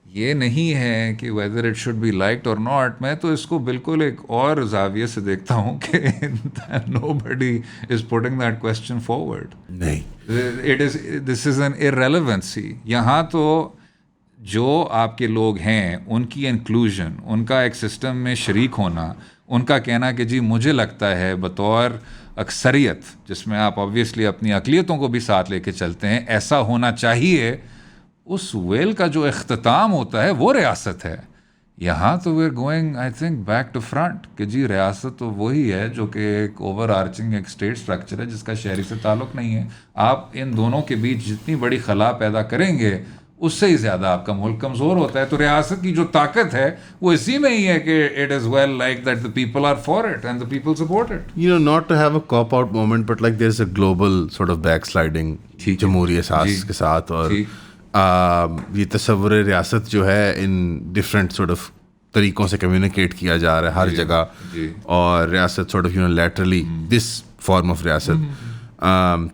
[SPEAKER 1] یہ نہیں ہے کہ whether it should be liked اور ناٹ, میں تو اس کو بالکل ایک اور زاویے سے دیکھتا ہوں کہ nobody is putting that question forward. This is an irrelevancy. یہاں تو جو آپ کے لوگ ہیں ان کی انکلوژن, ان کا ایک سسٹم میں شریک ہونا, ان کا کہنا کہ جی مجھے لگتا ہے بطور اکثریت جس میں آپ آبویسلی اپنی اقلیتوں کو بھی ساتھ لے کے چلتے ہیں ایسا ہونا چاہیے, اس ویل کا جو اختتام ہوتا ہے وہ ریاست ہے. یہاں تو we are going I think back to front کہ جی ریاست تو وہی ہے جو کہ ایک اوور آرچنگ ایک اسٹیٹ اسٹرکچر ہے جس کا شہری سے تعلق نہیں ہے. آپ ان دونوں کے بیچ جتنی بڑی خلا پیدا کریں گے اس سے ہی زیادہ آپ کا ملک کمزور ہوتا ہے. تو ریاست کی جو طاقت ہے وہ اسی میں ہی ہے کہ it is well like that the people are for it and the people support it.
[SPEAKER 2] Not to have a cop out moment, but like there's a global sort of backsliding جمہوری احساس کے ساتھ, اور یہ تصور ریاست جو ہے ان ڈفرینٹ سورٹ آف طریقوں سے کمیونیکیٹ کیا جا رہا ہے ہر جگہ, اور ریاست sort of unilaterally this form of ریاست,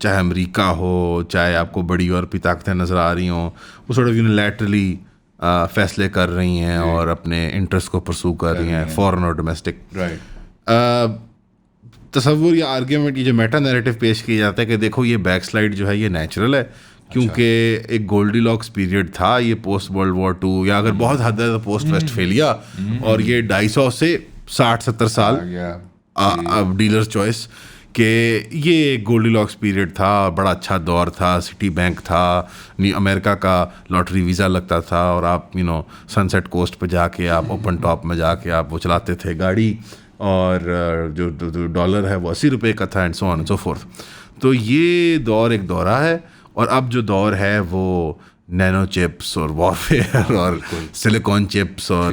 [SPEAKER 2] چاہے امریکہ ہو, چاہے آپ کو بڑی یورپی طاقتیں نظر آ رہی ہوں, وہ سورٹ آف یونیلیٹرلی فیصلے کر رہی ہیں اور اپنے انٹرسٹ کو پرسو کر رہی ہیں, فورن اور ڈومیسٹک. تصور یا آرگیومنٹ, یہ جو میٹا نیریٹو پیش کیا جاتا ہے کہ دیکھو یہ بیک سلائڈ جو ہے یہ نیچرل ہے کیونکہ ایک گولڈی لاکس پیریڈ تھا یہ پوسٹ ورلڈ وار 2 یا اگر بہت حد ہے تو پوسٹ ویسٹ فیلیا, اور یہ 250 سے 60-70 سال ڈیلرز چوائس کہ یہ گولڈی لاکس پیریڈ تھا, بڑا اچھا دور تھا. سٹی بینک تھا, امریکا کا لاٹری ویزا لگتا تھا, اور آپ سن سیٹ کوسٹ پہ جا کے آپ اوپن ٹاپ میں جا کے آپ وہ چلاتے تھے گاڑی, اور جو ڈالر ہے وہ 80 روپے کا تھا, and so on and so fourth. تو یہ دور ایک دورہ ہے, اور اب جو دور ہے وہ نینو چپس اور وارفیئر اور سلیکون چپس اور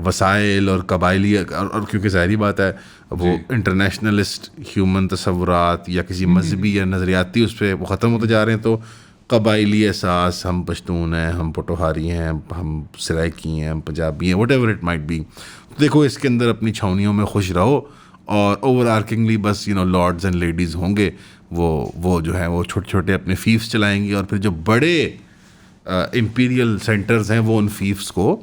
[SPEAKER 2] وسائل اور قبائلی, اور کیونکہ ظاہری بات ہے وہ انٹرنیشنلسٹ ہیومن تصورات یا کسی مذہبی یا نظریاتی اس پہ وہ ختم ہوتے جا رہے ہیں. تو قبائلی احساس, ہم پشتون ہیں, ہم پٹوہاری ہیں, ہم سرائکی ہیں, ہم پنجابی ہیں, whatever it might be. دیکھو اس کے اندر اپنی چھاؤنیوں میں خوش رہو, اور اوور آرکنگلی بس لارڈز اینڈ لیڈیز ہوں گے, وہ جو ہیں وہ چھوٹے چھوٹے اپنے فیفس چلائیں گے, اور پھر جو بڑے امپیریل سینٹرز ہیں وہ ان فیفس کو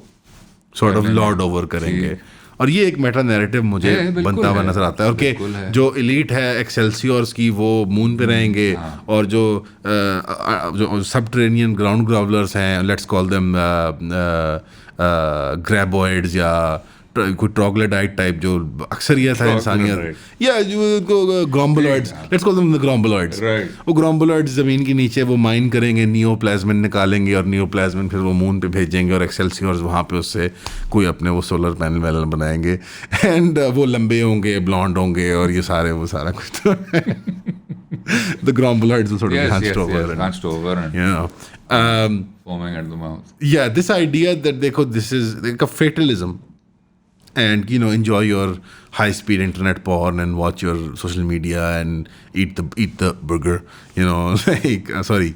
[SPEAKER 2] سارٹ آف لارڈ اوور کریں گے. اور یہ ایک میٹا نیریٹو مجھے بنتا ہوا نظر آتا ہے, اور کہ جو ایلیٹ ہے ایکسیلسیورس کی وہ مون پہ رہیں گے, اور جو سبٹرینین گراؤنڈ گراولرس ہیں, لیٹس کال دیم گریبوئڈز یا کوئی ٹروگلیڈائٹ ٹائپ جو اکثریت ہے انسانیت, یا گرومبولائڈز, لیٹس کال دیم گرومبولائڈز. وہ گرومبولائڈز زمین کے نیچے وہ مائن کریں گے, نیو پلازمن نکالیں گے, اور نیو پلازمن پھر وہ مون پہ بھیجیں گے, اور ایکسیلسیورز وہاں پہ اس سے کوئی اپنے وہ سولر پینل وینل بنائیں گے, اینڈ وہ لمبے ہوں گے, بلانڈ ہوں گے, اور یہ وہ سارا کچھ تو the Gromboloids will sort of be hunched over.
[SPEAKER 1] Foaming at the mouth.
[SPEAKER 2] Yeah, this idea that this is like a fatalism, and enjoy your high speed internet porn and watch your social media and eat the burger, like sorry,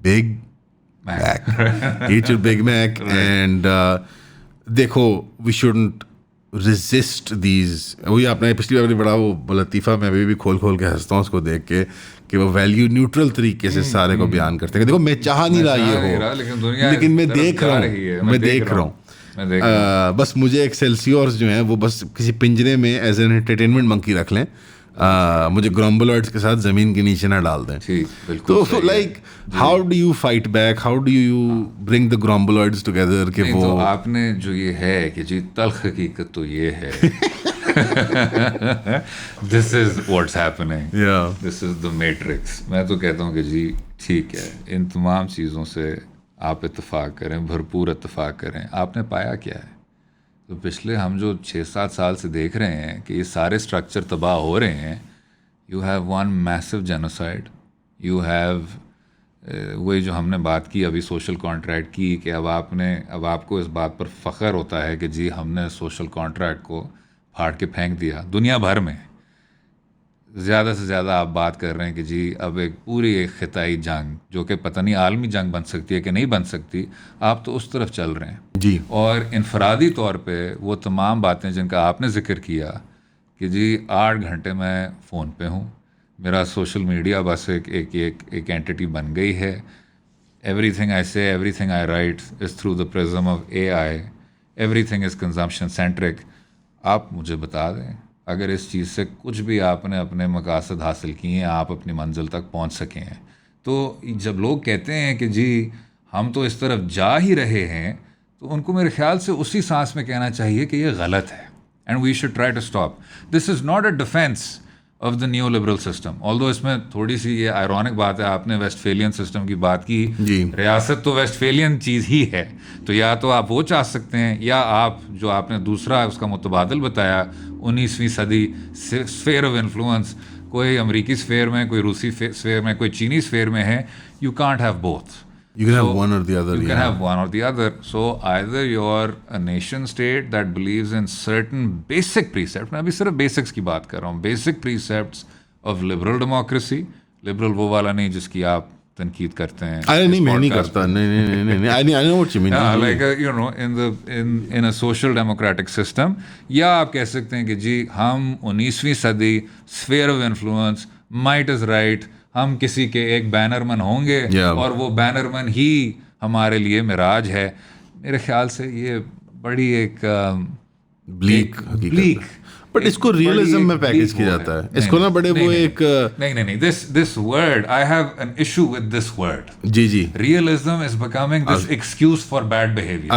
[SPEAKER 2] Big Mac. Eat your Big Mac. And we shouldn't resist these. وہی آپ نے پچھلی بار بڑا وہ لطیفہ میں ابھی بھی کھول کے ہنستا ہوں اس کو دیکھ کے, کہ وہ ویلیو نیوٹرل طریقے سے سارے کو بیان کرتے ہیں. دیکھو میں چاہ نہیں رہا یہ ہو, لیکن میں دیکھ رہا ہوں. بس مجھے ایکسیلسیورز جو ہیں وہ بس کسی پنجرے میں ایز این انٹرٹینمنٹ منکی رکھ لیں, مجھے گرومبولائڈس کے ساتھ زمین کے نیچے نہ ڈال دیں. تو like how do you fight back, how do you bring the grumbloids together, کہ وہ
[SPEAKER 1] آپ نے جو یہ ہے کہ جی تلخ حقیقت تو یہ ہے, this is what's happening, this is the matrix. میں تو کہتا ہوں کہ جی ٹھیک ہے, ان تمام چیزوں سے آپ اتفاق کریں, بھرپور اتفاق کریں. آپ نے پایا کیا ہے؟ تو پچھلے ہم جو 6-7 سال سے دیکھ رہے ہیں کہ یہ سارے اسٹرکچر تباہ ہو رہے ہیں. You have one massive genocide, you have وہی جو ہم نے بات کی ابھی سوشل کانٹریکٹ کی, کہ اب آپ کو اس بات پر فخر ہوتا ہے کہ جی ہم نے سوشل کانٹریکٹ کو پھاڑ کے پھینک دیا. دنیا بھر میں زیادہ سے زیادہ آپ بات کر رہے ہیں کہ جی اب ایک خطائی جنگ, جو کہ پتہ نہیں عالمی جنگ بن سکتی ہے کہ نہیں بن سکتی, آپ تو اس طرف چل رہے ہیں
[SPEAKER 2] جی. اور
[SPEAKER 1] انفرادی طور پہ وہ تمام باتیں جن کا آپ نے ذکر کیا کہ جی 8 گھنٹے میں فون پہ ہوں, میرا سوشل میڈیا بس ایک اینٹی بن گئی ہے. ایوری تھنگ آئی سے, every thing I right is through the prism of AI, every thing is consumption centric. آپ مجھے بتا دیں اگر اس چیز سے کچھ بھی آپ نے اپنے مقاصد حاصل کیے ہیں, آپ اپنی منزل تک پہنچ سکے ہیں, تو جب لوگ کہتے ہیں کہ جی ہم تو اس طرف جا ہی رہے ہیں, تو ان کو میرے خیال سے اسی سانس میں کہنا چاہیے کہ یہ غلط ہے, and we should try to stop. This is not a defence of the neoliberal system, although اس میں تھوڑی سی یہ آئرونک بات ہے, آپ نے ویسٹ فیلین سسٹم کی بات کی. ریاست تو ویسٹ فیلین چیز ہی ہے, تو یا تو آپ وہ چاہ سکتے ہیں, یا آپ جو آپ نے دوسرا اس کا متبادل بتایا 19ویں صدی اسفیئر آف انفلوئنس, کوئی امریکی اسفیئر میں, کوئی روسی اسفیئر میں, کوئی چینی اسفیئر میں ہے. You can't have both.
[SPEAKER 2] You can have one or the other.
[SPEAKER 1] You can have one or the other. So either you're a nation state that believes in certain basic precepts. میں ابھی صرف basics کی بات کر رہا ہوں. Basic precepts of liberal democracy. Liberal وہ والا نہیں جس کی آپ تنقید کرتے ہیں.
[SPEAKER 2] نہیں, میں نہیں کرتا. نہیں. I know what you mean.
[SPEAKER 1] Like in a social democratic system. یا آپ کہہ سکتے ہیں کہ جی ہم 19ویں صدی sphere of influence, might is right. ہم کسی کے ایک بینر مین ہوں گے, اور وہ بینر مین ہی ہمارے لیے معراج ہے. میرے خیال سے یہ بڑی ایک
[SPEAKER 2] بلیک بٹ اس کو ریئلزم میں پیکج کیا جاتا ہے, اس کو نا بڑے وہ ایک
[SPEAKER 1] نہیں this word, I have an issue with this word.
[SPEAKER 2] جی جی
[SPEAKER 1] realism is becoming this excuse for bad behaviour.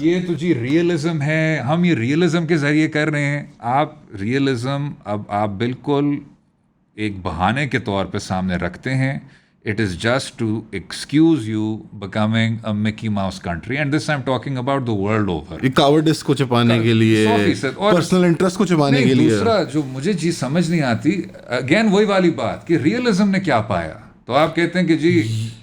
[SPEAKER 1] یہ تو جی ریئلزم ہے, ہم یہ ریئلزم کے ذریعے کر رہے ہیں. آپ ریئلزم اب آپ بالکل ایک بہانے کے طور پہ سامنے رکھتے ہیں. It is just to excuse you becoming a Mickey Mouse country, and this I'm talking about the world over.
[SPEAKER 2] یہ cowardice کو چھپانے کے لیے, personal interest کو چھپانے کے لیے.
[SPEAKER 1] دوسرا جو مجھے چیز سمجھ نہیں آتی, اگین وہی والی بات کہ ریئلزم نے کیا پایا. تو آپ کہتے ہیں کہ جی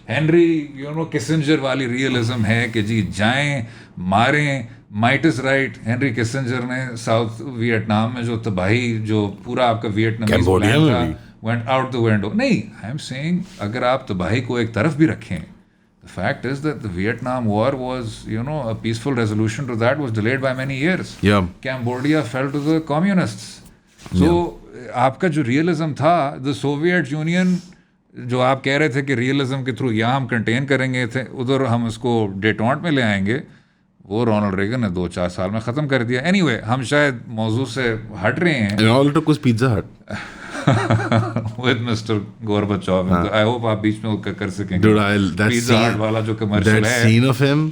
[SPEAKER 1] ہینری کسنجر والی ریئلزم ہے کہ جی جائیں ماریں, might is right. Henry Kissinger نے ساؤتھ ویٹنام میں جو تباہی, جو پورا آپ کا ویٹنامیز پلان تھا, went out the window. نہیں, I'm saying اگر آپ تباہی کو ایک طرف بھی رکھیں, the fact is that the Vietnam War was, a peaceful resolution to that was delayed by many years.
[SPEAKER 2] Yeah.
[SPEAKER 1] Cambodia fell to the communists. So آپ کا جو ریئلزم تھا, the Soviet Union, جو آپ کہہ رہے تھے کہ ریئلزم کے تھرو یہاں ہم کنٹین کریں گے تھے, ادھر ہم اس کو ڈیٹونٹ میں لے آئیں گے, وہ رونلڈ ریگن نے 2-4 سال میں ختم کر دیا. اینی وے, ہم شاید موضوع سے ہٹ رہے ہیں.
[SPEAKER 2] Pizza hit
[SPEAKER 1] with Mr. Gorbachev. I hope آپ بیچ میں کر سکیں گے. Pizza Hut والا جو commercial ہے,
[SPEAKER 2] that scene of him,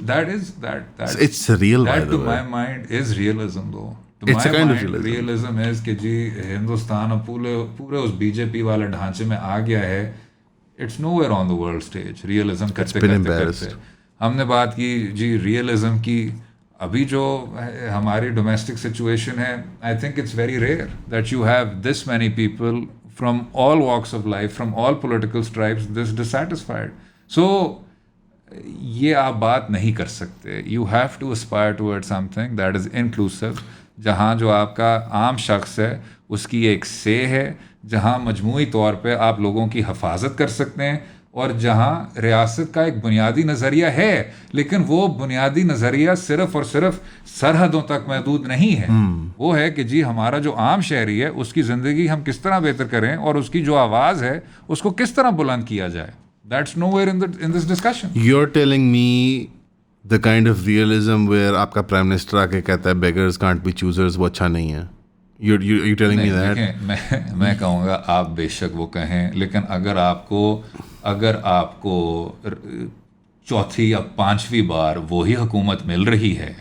[SPEAKER 2] it's real, by the way.
[SPEAKER 1] That to my mind is realism though.
[SPEAKER 2] It's a kind of realism.
[SPEAKER 1] Realism is کہ جی ہندوستان اب پورے اس بی جے پی والے ڈھانچے میں آ گیا ہے. It's nowhere on the world stage. Realism کرتے کرتے ہم نے بات کی جی ریئلزم کی. ابھی جو ہماری ڈومیسٹک سچویشن ہے, I think it's very rare that you have this many people from all walks of life, from all political stripes this dissatisfied. So یہ آپ بات نہیں کر سکتے. You have to aspire toward something that is inclusive, جہاں جو آپ کا عام شخص ہے اس کی ایک سے ہے, جہاں مجموعی طور پہ آپ لوگوں کی حفاظت کر سکتے ہیں, اور جہاں ریاست کا ایک بنیادی نظریہ ہے, لیکن وہ بنیادی نظریہ صرف اور صرف سرحدوں تک محدود نہیں ہے. وہ ہے کہ جی ہمارا جو عام شہری ہے اس کی زندگی ہم کس طرح بہتر کریں, اور اس کی جو آواز ہے اس کو کس طرح بلند کیا جائے. That's nowhere in this discussion.
[SPEAKER 2] You're telling me the kind of realism where آپ کا پرائم منسٹر آ کے کہتا ہے beggars can't be choosers, وہ اچھا نہیں ہے. You're telling me that?
[SPEAKER 1] میں کہوں گا آپ بے شک وہ کہیں, لیکن اگر آپ کو چوتھی یا 5ویں بار وہی حکومت مل رہی ہے,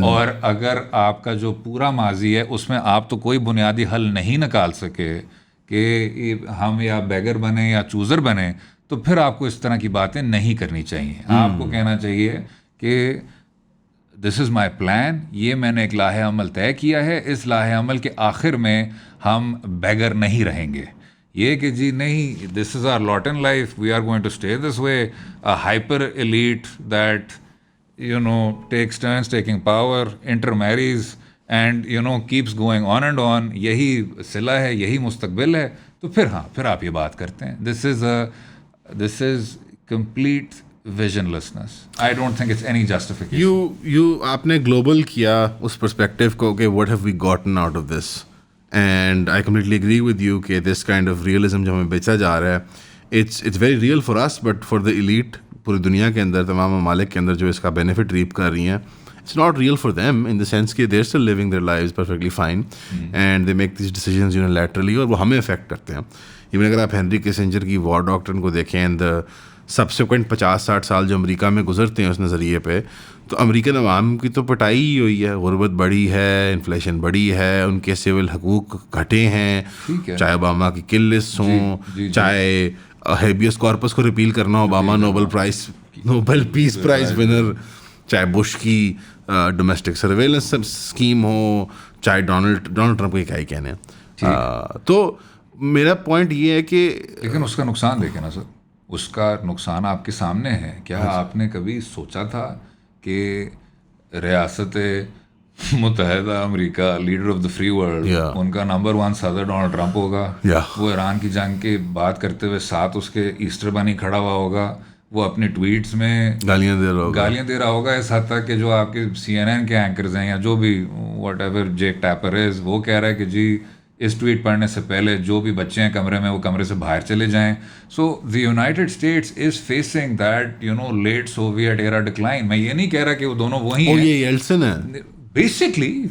[SPEAKER 1] اور اگر آپ کا جو پورا ماضی ہے اس میں آپ تو کوئی بنیادی حل نہیں نکال سکے کہ ہم یا بیگر بنیں یا چوزر بنیں, تو پھر آپ کو اس طرح کی باتیں نہیں کرنی چاہیے. آپ کو کہنا چاہیے کہ دس از مائی پلان, یہ میں نے ایک لاہ عمل طے کیا ہے, اس لاہ عمل کے آخر میں ہم بیگر نہیں رہیں گے. یہ کہ جی نہیں, this is our lot in life, we are going to stay this way, hyper elite that takes turns taking power, intermarries and keeps going on and on, یہی صلہ ہے, یہی مستقبل ہے, تو پھر آپ یہ بات کرتے ہیں. دس از complete visionlessness. I don't think it's any justification.
[SPEAKER 2] آپ نے گلوبل کیا اس پرسپیکٹو کو کہ what have we gotten out of this, and I completely agree with you کہ this kind of realism جو ہمیں بیچا جا رہا ہے, it's very real for us, but for the elite پوری دنیا کے اندر, تمام ممالک کے اندر جو اس کا بینیفٹ ریپ کر رہی ہیں, it's not real for them in the sense کہ they're still living their lives perfectly fine and they make these decisions unilaterally, اور وہ ہمیں افیکٹ کرتے ہیں. ایون اگر آپ ہینری کسنجر کی وار ڈاکٹرن کو دیکھیں اینڈ سبسیکوینٹ 50-60 سال جو امریکہ میں گزرتے ہیں اس نظریے پہ, تو امریکن عوام کی تو پٹائی ہی ہوئی ہے. غربت بڑی ہے, انفلیشن بڑی ہے, ان کے سول حقوق گھٹے ہیں, چاہے اوباما کی کل لسٹ ہوں, چاہے ہیبیس کارپس کو ریپیل کرنا اوباما نوبل پیس پرائز ونر, چاہے بش کی ڈومیسٹک سرویلنس اسکیم ہو, چاہے ڈونلڈ ٹرمپ کے کیا ہی کہنے ہیں. تو میرا پوائنٹ یہ ہے کہ
[SPEAKER 1] لیکن اس کا نقصان دیکھیں نا سر, اس کا نقصان آپ کے سامنے ہے. کیا آپ نے کبھی سوچا تھا کہ ریاست متحدہ امریکہ, leader of the free world, ان کا نمبر 1 صدر ڈونلڈ ٹرمپ ہوگا, وہ ایران کی جنگ کی بات کرتے ہوئے ساتھ اس کے ایسٹر بنی کھڑا ہوا ہوگا, وہ اپنی ٹویٹس میں
[SPEAKER 2] گالیاں
[SPEAKER 1] دے رہا ہوگا, اس حد تک کہ جو آپ کے CNN کے اینکرز ہیں یا جو بھی واٹ ایور جیک ٹیپر از, وہ کہہ رہا ہے کہ جی اس ٹویٹ پڑھنے سے پہلے جو بھی بچے ہیں کمرے میں وہ کمرے سے باہر چلے جائیں. So the United States is facing that late Soviet era decline. میں یہ نہیں کہہ رہا کہ وہ دونوں وہی ہیں,
[SPEAKER 2] یہ یلسن ہے
[SPEAKER 1] Basically,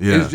[SPEAKER 2] Yeah.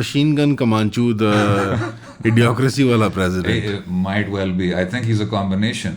[SPEAKER 2] machine gun Kamanchu, the idiocracy wala president.
[SPEAKER 1] It might well be. I think he's a combination.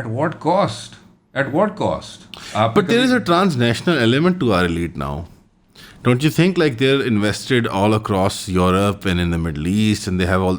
[SPEAKER 1] At what cost? At what cost?
[SPEAKER 2] But there is a transnational element to our elite now. Don't you think like they're invested all across Europe and in the Middle East, and they have all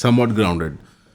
[SPEAKER 2] somewhat grounded.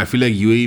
[SPEAKER 2] I feel like UAE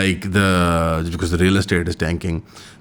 [SPEAKER 2] Like because the real estate is tanking.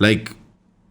[SPEAKER 2] like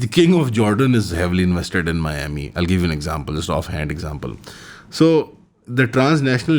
[SPEAKER 2] the king of Jordan is heavily invested in Miami. I'll give you an example, just offhand example. So the transnational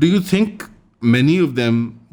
[SPEAKER 2] Do you think many of them,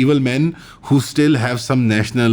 [SPEAKER 2] evil men who still have some national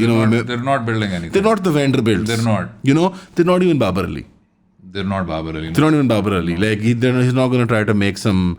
[SPEAKER 2] you know,
[SPEAKER 1] they're not building anything.
[SPEAKER 2] they're not the Vanderbilts.
[SPEAKER 1] They're not.
[SPEAKER 2] You know, they're not even Babar Ali.
[SPEAKER 1] They're not Babar Ali.
[SPEAKER 2] They're not even Babar Ali. Like he's not going to try to make some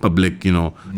[SPEAKER 2] public, you know,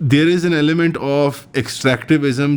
[SPEAKER 2] There is an element of extractivism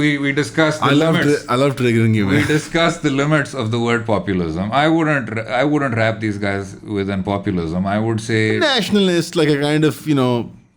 [SPEAKER 1] we discussed the limits.
[SPEAKER 2] I love triggering you,
[SPEAKER 1] We
[SPEAKER 2] man.
[SPEAKER 1] discussed the limits of the word populism. I wouldn't wrap these guys within populism. I would say
[SPEAKER 2] Nationalist, like a kind of, you know.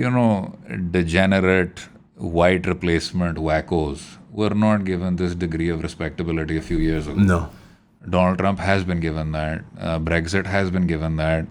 [SPEAKER 1] you know, degenerate white replacement wackos were not given this degree of respectability a few years ago.
[SPEAKER 2] No.
[SPEAKER 1] Donald Trump has been given that. Brexit has been given that.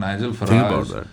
[SPEAKER 1] Nigel
[SPEAKER 2] Think
[SPEAKER 1] Farage.
[SPEAKER 2] about that.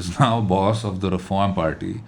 [SPEAKER 1] is now boss of the Reform Party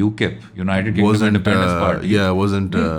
[SPEAKER 1] UKIP, United Kingdom
[SPEAKER 2] Wasn't
[SPEAKER 1] Independence Party,
[SPEAKER 2] wasn't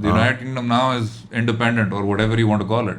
[SPEAKER 1] The United Kingdom now is independent or whatever you want to call it.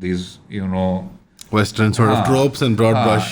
[SPEAKER 1] these, you know,
[SPEAKER 2] Western sort of tropes and broad brush.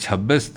[SPEAKER 1] 26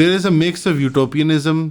[SPEAKER 2] There is a mix of utopianism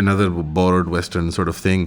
[SPEAKER 2] another borrowed Western sort of thing.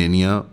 [SPEAKER 2] mania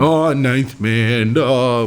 [SPEAKER 2] oh ninth man, oh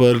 [SPEAKER 2] pearl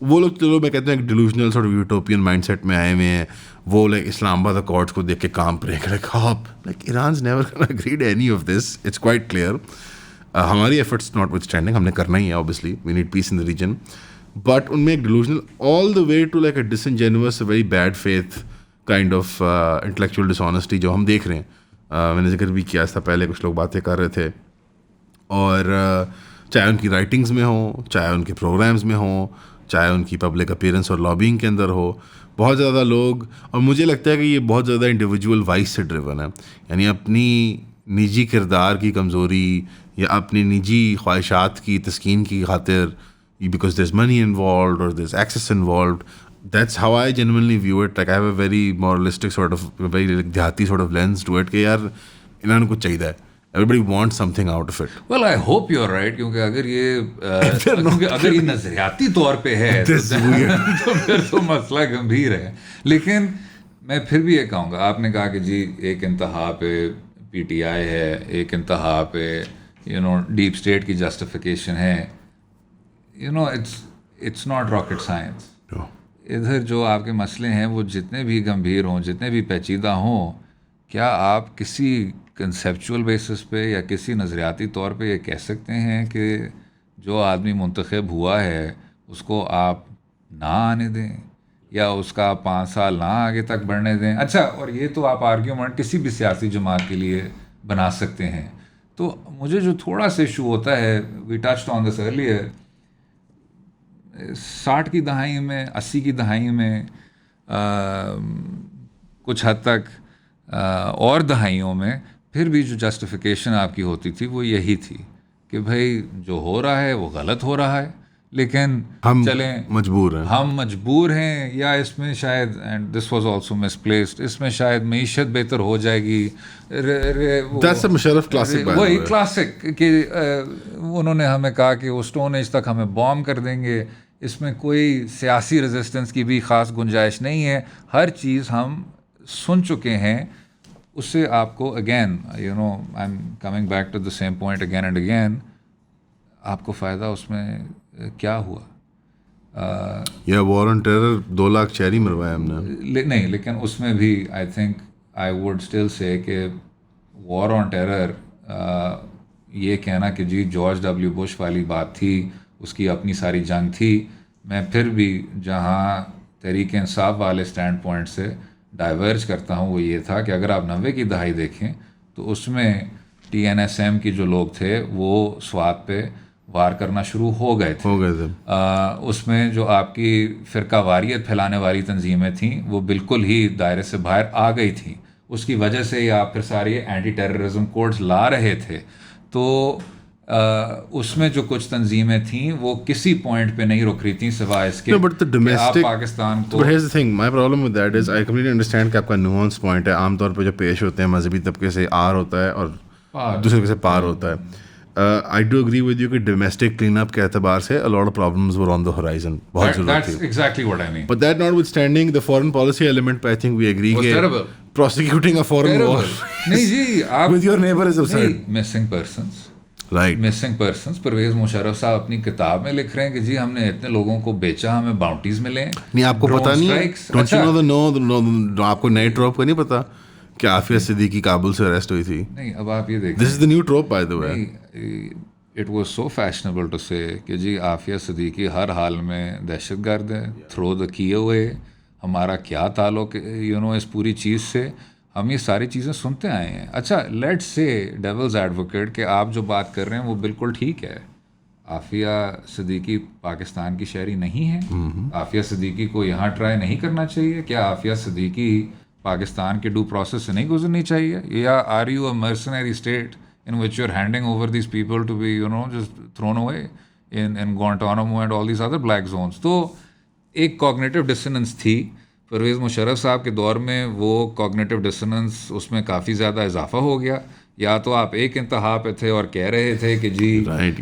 [SPEAKER 2] وہ لوگ چلو میں کہتا ہوں ایک delusional sort of utopian mindset میں آئے ہوئے ہیں. وہ لائک اسلام آباد اکارڈس کو دیکھ کے کام رہے ہیں like Iran's never agreed any of this. It's quite clear. ہماری ایفرٹس ناٹ وتھ اسٹینڈنگ, ہم نے کرنا ہی ہے obviously, we need peace in the region, but ان میں ایک delusional all the way to like a disingenuous very bad faith kind of intellectual dishonesty جو ہم دیکھ رہے ہیں. میں نے ذکر بھی کیا تھا پہلے, کچھ لوگ باتیں کر رہے تھے, اور چاہے ان کی رائٹنگز میں ہوں, چاہے ان کے پروگرامز میں ہوں, چاہے ان کی پبلک اپیرنس اور لابینگ کے اندر ہو, بہت زیادہ لوگ, اور مجھے لگتا ہے کہ یہ بہت زیادہ انڈیویجول وائس سے ڈریون ہے, یعنی اپنی نجی کردار کی کمزوری یا اپنی نجی خواہشات کی تسکین کی خاطر, because there is money involved اور there is access involved. That's how I genuinely view it. Like I have a very moralistic sort of very دیہاتی sort of lens to it کہ یار انہوں نے کچھ چاہیے ہے. Everybody wants something out of it.
[SPEAKER 1] Well, I hope you're right, کیونکہ اگر یہ نظریاتی طور پہ ہے تو پھر تو مسئلہ گمبھیر ہے. لیکن میں پھر بھی یہ کہوں گا, آپ نے کہا کہ جی ایک انتہا پہ پی ٹی آئی ہے, ایک انتہا پہ ڈیپ اسٹیٹ کی جسٹیفیکیشن ہے. It's not rocket science. ادھر جو آپ کے مسئلے ہیں وہ جتنے بھی گمبھیر ہوں, جتنے بھی پیچیدہ ہوں, کیا آپ کسی کنسیپچول بیسس پہ یا کسی نظریاتی طور پہ یہ کہہ سکتے ہیں کہ جو آدمی منتخب ہوا ہے اس کو آپ نہ آنے دیں یا اس کا 5 سال نہ آگے تک بڑھنے دیں؟ اچھا, اور یہ تو آپ آرگیومنٹ کسی بھی سیاسی جماعت کے لیے بنا سکتے ہیں. تو مجھے جو تھوڑا سا ایشو ہوتا ہے, we touched on this earlier, 60 کی دہائی میں, 80 کی دہائی میں, کچھ حد تک اور دہائیوں میں, پھر بھی جو جسٹیفیکیشن آپ کی ہوتی تھی وہ یہی تھی کہ بھائی جو ہو رہا ہے وہ غلط ہو رہا ہے, لیکن ہم چلیں مجبور ہیں, یا اس میں شاید, and this was also misplaced, اس میں شاید معیشت بہتر ہو جائے گی. وہی کلاسک کہ انہوں نے ہمیں کہا کہ وہ اسٹون ایج تک ہمیں بام کر دیں گے, اس میں کوئی سیاسی ریزسٹنس کی بھی خاص گنجائش نہیں ہے, ہر چیز ہم سن چکے ہیں. اس سے آپ کو again I am coming back to the same point again and again, آپ کو فائدہ اس میں کیا ہوا؟
[SPEAKER 2] یا وار آن ٹیرر 2 لاکھ شہری مروایا ہم نے,
[SPEAKER 1] نہیں, لیکن اس میں بھی I think I would still say کہ وار آن ٹیرر یہ کہنا کہ جی جارج ڈبلیو بش والی بات تھی, اس کی اپنی ساری جنگ تھی. میں پھر بھی جہاں تحریک انصاف والے اسٹینڈ پوائنٹ سے ڈائیورج کرتا ہوں وہ یہ تھا کہ اگر آپ 90 کی دہائی دیکھیں تو اس میں TNSM کی جو لوگ تھے وہ سوات پہ وار کرنا شروع ہو گئے تھے. اس میں جو آپ کی فرقہ واریت پھیلانے والی تنظیمیں تھیں وہ بالکل ہی دائرے سے باہر آ گئی تھیں. اس کی وجہ سے ہی آپ پھر سارے اینٹی ٹیررزم کوڈز لا رہے تھے. تو اس میں جو کچھ تنظیمیں تھیں وہ کسی پوائنٹ پہ نہیں رک رہی تھیں سوائے اس کے کہ آپ پاکستان کو.
[SPEAKER 2] My problem with that is I completely understand کہ آپ کا نوانس پوائنٹ ہے. عام طور پہ جو پیش ہوتے ہیں مذہبی طبقے سے آر ہوتا ہے اور دوسرے سے پار ہوتا ہے. I do agree with you کہ ڈومیسٹک کلین اپ کے اعتبار سے a lot of problems were on the horizon. بہت ضرورت تھی.
[SPEAKER 1] That's exactly what I mean.
[SPEAKER 2] But that notwithstanding, the foreign policy element پہ I think we agree کہ prosecuting a foreign war
[SPEAKER 1] نہیں جی آپ
[SPEAKER 2] with your neighbor is absurd.
[SPEAKER 1] Missing persons.
[SPEAKER 2] Right.
[SPEAKER 1] Missing persons. Pervez Musharraf صاحب اپنی کتاب میں لکھ رہے ہیں کہ جی ہم نے اتنے لوگوں کو بیچا, ہمیں باؤنٹیز ملے.
[SPEAKER 2] نہیں آپ کو پتا نہیں, don't you know the no, آپ کو نئے ٹروپ کا نہیں پتا کہ عافیہ صدیقی کابل سے اریسٹ ہوئی تھی؟
[SPEAKER 1] نہیں, اب آپ یہ دیکھیں,
[SPEAKER 2] this is the new trope by the way.
[SPEAKER 1] It was so fashionable to say کہ جی عافیہ صدیقی ہر حال میں دہشت گرد ہے, throw the key away. ہمارا کیا تعلق اس پوری چیز سے؟ ہم یہ ساری چیزیں سنتے آئے ہیں. اچھا, لیٹس سے ڈیولز ایڈوکیٹ کہ آپ جو بات کر رہے ہیں وہ بالکل ٹھیک ہے. عافیہ صدیقی پاکستان کی شہری نہیں ہے. عافیہ صدیقی کو یہاں ٹرائی نہیں کرنا چاہیے. کیا عافیہ صدیقی پاکستان کے ڈو پروسیس سے نہیں گزرنی چاہیے؟ یا are you a mercenary state in which you're handing over these people to be just thrown away in Guantanamo and all these other black zones. تو ایک cognitive dissonance تھی پرویز مشرف صاحب کے دور میں. وہ cognitive dissonance اس میں کافی زیادہ اضافہ ہو گیا. یا تو آپ ایک انتہا پہ تھے اور کہہ رہے تھے کہ جی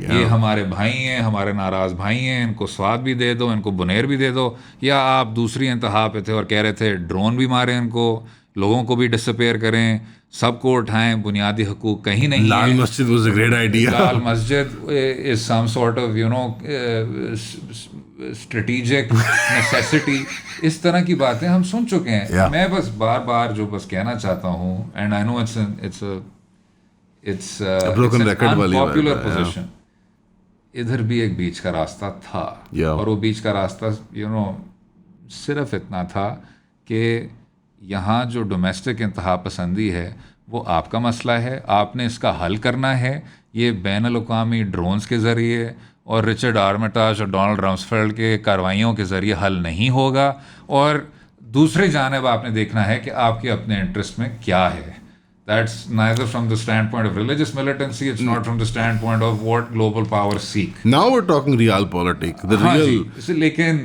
[SPEAKER 1] یہ ہمارے بھائی ہیں, ہمارے ناراض بھائی ہیں, ان کو سواد بھی دے دو, ان کو بنیر بھی دے دو. یا آپ دوسری انتہا پہ تھے اور کہہ رہے تھے ڈرون بھی ماریں ان کو, لوگوں کو بھی ڈسپیئر کریں, سب کو اٹھائیں, بنیادی حقوق کہیں نہیں.
[SPEAKER 2] Lal Masjid was a great idea.
[SPEAKER 1] Lal Masjid is some sort of strategic necessity, اس طرح کی باتیں ہم سن چکے ہیں.
[SPEAKER 2] Yeah.
[SPEAKER 1] میں بس بار بار جو بس کہنا چاہتا ہوں، and I know it's
[SPEAKER 2] broken record والی بات ہے.
[SPEAKER 1] پاپولر پوزیشن، ادھر بھی ایک بیچ کا راستہ تھا.
[SPEAKER 2] Yeah.
[SPEAKER 1] اور وہ بیچ کا راستہ صرف اتنا تھا کہ یہاں جو ڈومیسٹک انتہا پسندی ہے وہ آپ کا مسئلہ ہے، آپ نے اس کا حل کرنا ہے. یہ بین الاقوامی ڈرونز کے ذریعے اور رچرڈ آرمیٹاج اور ڈونلڈ رمسفیلڈ کے کارروائیوں کے ذریعے حل نہیں ہوگا. اور دوسری جانب آپ نے دیکھنا ہے کہ آپ کے اپنے انٹرسٹ میں کیا ہے. That's neither from the standpoint of religious militancy, it's not from the standpoint of what global powers seek.
[SPEAKER 2] Now we're talking real politics. The
[SPEAKER 1] ہاں
[SPEAKER 2] real...
[SPEAKER 1] جی، لیکن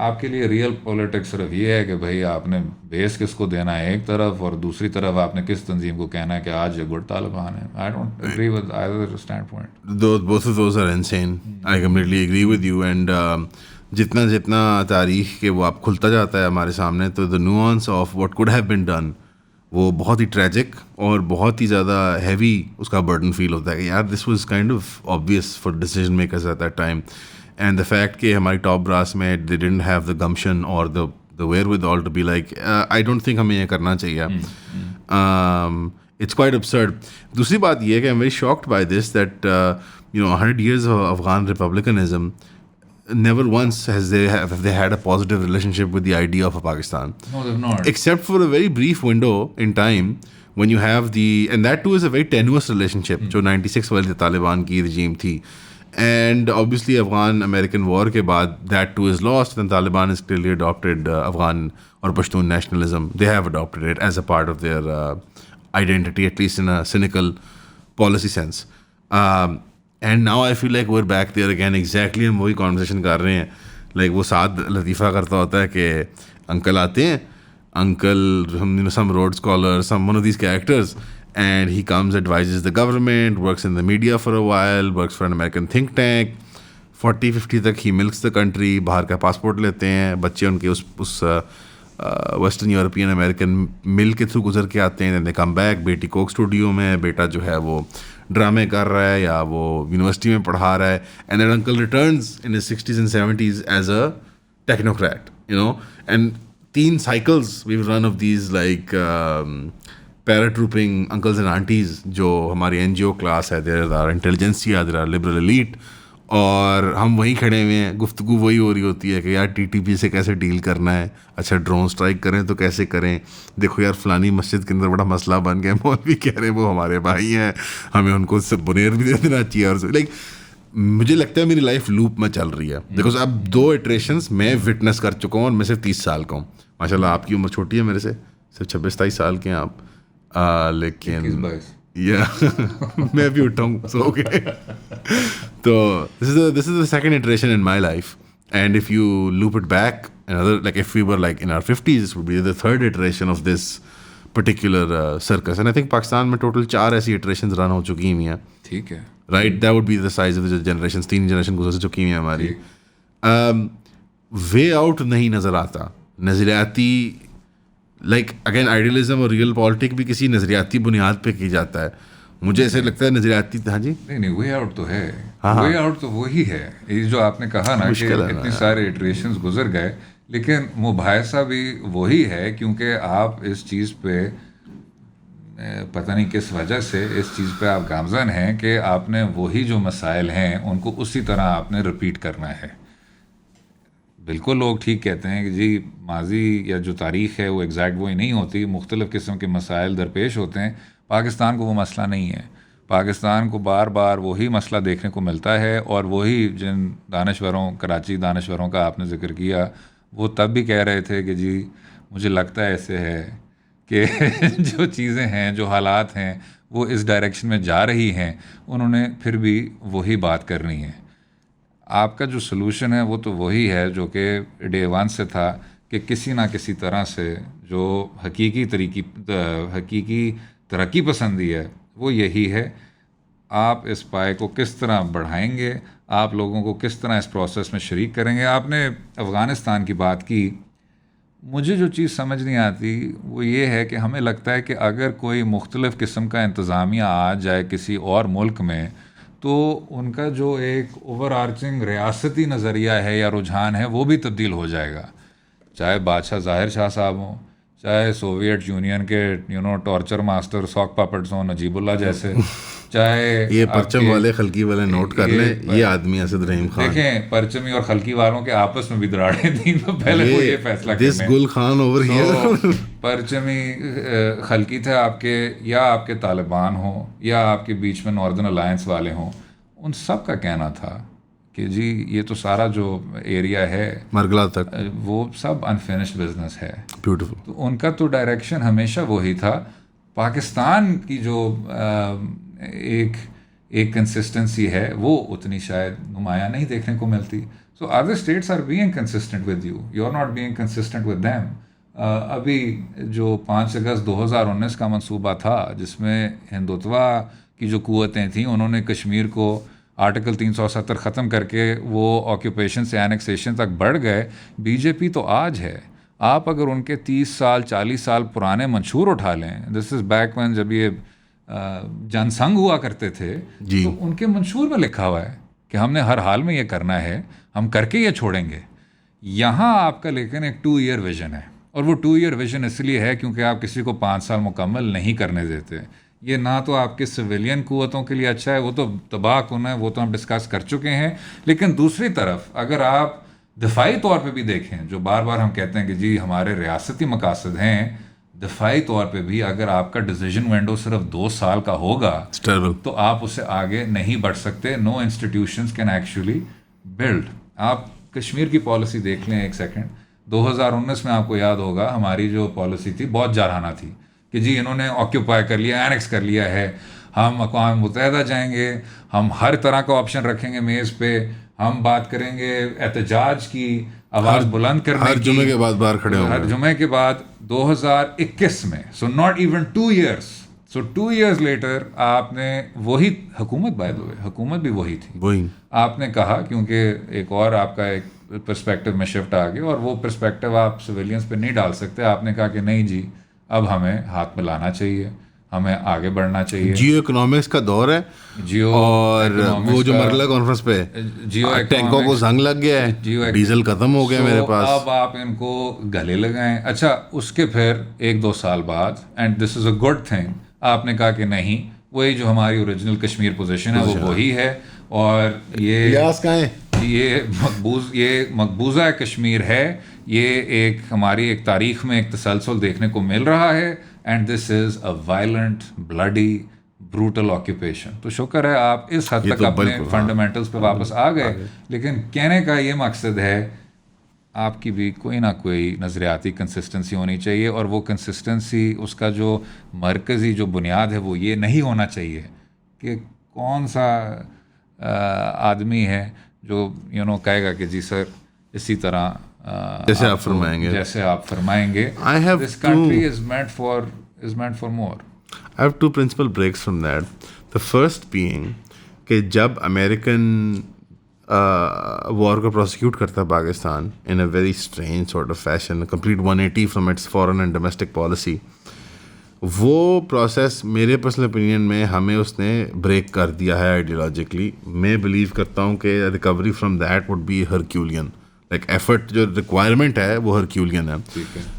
[SPEAKER 1] آپ کے لیے ریئل پولیٹکس صرف یہ ہے کہ بھائی آپ نے بیس کس کو دینا ہے ایک طرف، اور دوسری طرف آپ نے کس تنظیم کو کہنا ہے کہ آج یہ گڈ طالبان ہے. I don't agree with either standpoint.
[SPEAKER 2] Both of those are insane. I completely agree with you. And جتنا تاریخ کے وہ آپ کھلتا جاتا ہے ہمارے سامنے، تو the nuance of what could have been done وہ بہت ہی ٹریجک اور بہت ہی زیادہ ہیوی اس کا برڈن فیل ہوتا ہے کہ یار this was kind of obvious for decision makers at that time. And the fact کہ ہماری ٹاپ براس میں they didn't have the gumption اور the wherewithal to be like I don't think ہمیں یہ کرنا چاہیے. It's quite absurd. دوسری بات یہ ہے کہ I am very shocked by this that 100 years of Afghan republicanism, never once have they had a positive relationship with the idea of a Pakistan.
[SPEAKER 1] No, they've not.
[SPEAKER 2] Except for a very brief window in time when you have and that too is a very tenuous relationship, جو 96 والی طالبان کی regime تھی. And obviously Afghan American war کے بعد that too is lost, and Taliban has clearly adopted Afghan or Pashtun nationalism. They have adopted it as a part of their identity, at least in a cynical policy sense. And now I feel like we're back there again. Exactly ہم وہی conversation کر رہے ہیں. Like وہ ساتھ لطیفہ کرتا ہوتا ہے کہ انکل آتے ہیں، uncle some road scholar, some one of these characters, and he comes advises the government, works in the media for a while, works for an American think tank. 40-50 تک ہی ملکس دا کنٹری، باہر کا passport لیتے ہیں، بچے ان کے اس western European American مل کے through گزر کے آتے ہیں. دے کم بیک، بیٹی کوک اسٹوڈیو میں، بیٹا جو ہے وہ ڈرامے کر رہا ہے یا وہ یونیورسٹی میں پڑھا رہا ہے. And that uncle returns in his 60s and 70s as a technocrat, and 3 cycles we've run of these like paratrooping uncles and aunties جو ہماری NGO کلاس ہے. there are intelligentsia, there are liberal elite, اور ہم وہیں کھڑے ہوئے ہیں. گفتگو وہی ہو رہی ہوتی ہے کہ یار TTP سے کیسے ڈیل کرنا ہے. اچھا ڈرون اسٹرائک کریں تو کیسے کریں. دیکھو یار فلانی مسجد کے اندر بڑا مسئلہ بن گیا, مولوی کہہ رہے ہیں وہ ہمارے بھائی ہیں, ہمیں ان کو بنیر بھی دے دینا چاہیے. اور لائک مجھے لگتا ہے میری لائف لوپ میں چل رہی ہے, بیکاز اب 2 ایٹریشنس میں وٹنس کر چکا ہوں, اور میں صرف 30 سال کا ہوں. ماشاء اللہ آپ کی عمر چھوٹی ہے میرے سے, صرف 26-27 سال کے ہیں آپ. لیکن میں بھی اٹھا ہوں سو کے. تو this is the second iteration in my life, and if you loop it back another, like if we were like in our 50s, this would be the 3rd iteration of this particular circus. And I think Pakistan میں total 4 ایسی iterations run ہو چکی ہوئی ہیں.
[SPEAKER 1] ٹھیک ہے,
[SPEAKER 2] right, that would be the size of the generations. 3 generation گزر چکی ہوئی ہیں ہماری. way out نہیں نظر آتا نظریاتی. لائک اگین آئیڈیلزم اور ریئل پالیٹک بھی کسی نظریاتی بنیاد پہ کی جاتا ہے. مجھے ایسے لگتا ہے نظریاتی. ہاں جی,
[SPEAKER 1] نہیں وے آؤٹ تو ہے, وے آؤٹ تو وہی ہے. یہ جو آپ نے کہا نا کہ اتنی سارے ایٹریشنز گزر گئے, لیکن مباحثہ بھی وہی ہے, کیونکہ آپ اس چیز پہ پتہ نہیں کس وجہ سے اس چیز پہ آپ گامزن ہیں کہ آپ نے وہی جو مسائل ہیں ان کو اسی طرح آپ نے رپیٹ کرنا ہے. بالکل لوگ ٹھیک کہتے ہیں کہ جی ماضی یا جو تاریخ ہے وہ ایگزیکٹ وہی نہیں ہوتی, مختلف قسم کے مسائل درپیش ہوتے ہیں. پاکستان کو وہ مسئلہ نہیں ہے. پاکستان کو بار بار وہی مسئلہ دیکھنے کو ملتا ہے, اور وہی جن دانشوروں, کراچی دانشوروں کا آپ نے ذکر کیا, وہ تب بھی کہہ رہے تھے کہ جی مجھے لگتا ہے ایسے ہے کہ جو چیزیں ہیں, جو حالات ہیں وہ اس ڈائریکشن میں جا رہی ہیں. انہوں نے پھر بھی وہی بات کرنی ہے. آپ کا جو سلوشن ہے وہ تو وہی ہے جو کہ ڈے 1 سے تھا, کہ کسی نہ کسی طرح سے جو حقیقی ترقی پسندی ہے وہ یہی ہے. آپ اس پائے کو کس طرح بڑھائیں گے, آپ لوگوں کو کس طرح اس پروسیس میں شریک کریں گے. آپ نے افغانستان کی بات کی, مجھے جو چیز سمجھ نہیں آتی وہ یہ ہے کہ ہمیں لگتا ہے کہ اگر کوئی مختلف قسم کا انتظامیہ آ جائے کسی اور ملک میں تو ان کا جو ایک اوور آرچنگ ریاستی نظریہ ہے یا رجحان ہے وہ بھی تبدیل ہو جائے گا. چاہے بادشاہ ظاہر شاہ صاحب ہوں, چاہے سوویٹ یونین کے ٹارچر ماسٹر ساک پاپٹس ہوں نجیب اللہ جیسے, چاہے
[SPEAKER 2] یہ پرچم والے خلقی والے نوٹ کر لیں, یہ آدمی اسد رحیم خان.
[SPEAKER 1] دیکھیں پرچمی اور خلقی والوں کے آپس میں بھی دراڑیں تھیں, تو پہلے وہ یہ فیصلہ
[SPEAKER 2] دس گل خان اوور ہیئر.
[SPEAKER 1] پرچمی خلقی تھے آپ کے, یا آپ کے طالبان ہوں, یا آپ کے بیچ میں ناردرن الائنس والے ہوں, ان سب کا کہنا تھا کہ جی یہ تو سارا جو ایریا ہے
[SPEAKER 2] مرگلا تک
[SPEAKER 1] وہ سب انفینشڈ بزنس ہے.
[SPEAKER 2] بیوٹیفل.
[SPEAKER 1] تو ان کا تو ڈائریکشن ہمیشہ وہی تھا. پاکستان کی جو ایک کنسسٹنسی ہے وہ اتنی شاید نمایاں نہیں دیکھنے کو ملتی. So other states are being consistent with you, you are not being consistent with them. ابھی جو 5 اگست 2019 کا منصوبہ تھا جس میں ہندوتوا کی جو قوتیں تھیں انہوں نے کشمیر کو آرٹیکل 370 ختم کر کے وہ آکیوپیشن سے اینیکسیشن تک بڑھ گئے. بی جے پی تو آج ہے. آپ اگر ان کے 30 سال 40 سال پرانے منشور اٹھا لیں, دس از بیک وین جب یہ جن سنگھ ہوا کرتے تھے, تو ان کے منشور میں لکھا ہوا ہے کہ ہم نے ہر حال میں یہ کرنا ہے, ہم کر کے یہ چھوڑیں گے. یہاں آپ کا لیکن ایک 2 ایئر ویژن ہے, اور وہ 2 ایئر ویژن اس لیے ہے کیونکہ آپ کسی کو 5 سال مکمل نہیں کرنے دیتے. یہ نہ تو آپ کے سویلین قوتوں کے لیے اچھا ہے, وہ تو تباہ کن ہے, وہ تو ہم ڈسکس کر چکے ہیں. لیکن دوسری طرف اگر آپ دفاعی طور پہ بھی دیکھیں, جو بار بار ہم کہتے ہیں کہ جی ہمارے ریاستی مقاصد ہیں, دفاعی طور پہ بھی اگر آپ کا ڈیسیجن ونڈو صرف 2 سال کا ہوگا تو آپ اسے آگے نہیں بڑھ سکتے. نو انسٹیٹیوشنز کین ایکچولی بلڈ. آپ کشمیر کی پالیسی دیکھ لیں ایک سیکنڈ. 2019 میں آپ کو یاد ہوگا ہماری جو پالیسی تھی بہت جارحانہ تھی کہ جی انہوں نے آکیوپائی کر لیا, اینیکس کر لیا ہے, ہم اقوام متحدہ جائیں گے, ہم ہر طرح کا آپشن رکھیں گے میز پہ, ہم بات کریں گے احتجاج کی, آواز بلند کرنے کی.
[SPEAKER 2] ہر جمعے کے بعد باہر کھڑے ہوں گے.
[SPEAKER 1] ہر جمعے کے بعد 2021 میں, so not even 2 years, so 2 years later آپ نے وہی حکومت, بائی دا وے حکومت بھی وہی تھی,
[SPEAKER 2] وہی
[SPEAKER 1] آپ نے کہا کیونکہ ایک اور آپ کا ایک پرسپیکٹو میں شفٹ آ گیا, اور وہ پرسپیکٹو آپ سویلینس پہ نہیں ڈال سکتے. آپ نے کہا کہ نہیں جی اب ہمیں ہاتھ میں لانا چاہیے, ہمیں آگے بڑھنا چاہیے.
[SPEAKER 2] جیو اکنامکس کا دور ہے, اور وہ جو مرگلا کانفرنس پہ ٹینکوں کو زنگ لگ گیا ہے, ڈیزل ختم ہو گیا میرے پاس.
[SPEAKER 1] اب آپ ان کو گلے لگائیں. اچھا اس کے پھر 1-2 سال بعد, and this is a good thing, آپ نے کہا کہ نہیں وہی جو ہماری اوریجنل کشمیر پوزیشن ہے وہ وہی ہے, اور یہ مقبوضہ کشمیر ہے, یہ ایک ہماری ایک تاریخ میں ایک تسلسل دیکھنے کو مل رہا ہے, and this is a violent bloody brutal occupation. تو شکر ہے آپ اس حد تک اپنے فنڈامنٹلس پہ واپس آ گئے. لیکن کہنے کا یہ مقصد ہے آپ کی بھی کوئی نہ کوئی نظریاتی کنسسٹنسی ہونی چاہیے, اور وہ کنسسٹنسی اس کا جو مرکزی جو بنیاد ہے وہ یہ نہیں ہونا چاہیے کہ کون سا آدمی ہے جو کہے گا کہ جی سر اسی طرح
[SPEAKER 2] جیسے آپ فرمائیں گے.
[SPEAKER 1] This country is meant for more.
[SPEAKER 2] I have 2 principal breaks from that. The first being کہ جب امریکن وار کو پروسیکیوٹ کرتا ہے Pakistan in a very strange sort of fashion, a complete 180 from its foreign and domestic policy, وہ process میرے personal opinion میں ہمیں اس نے بریک کر دیا ہے آئیڈیالوجیکلی. میں بلیو کرتا ہوں کہ recovery from that would be Herculean. Like effort جو ریکوائرمنٹ ہے وہ ہرکیولین ہے.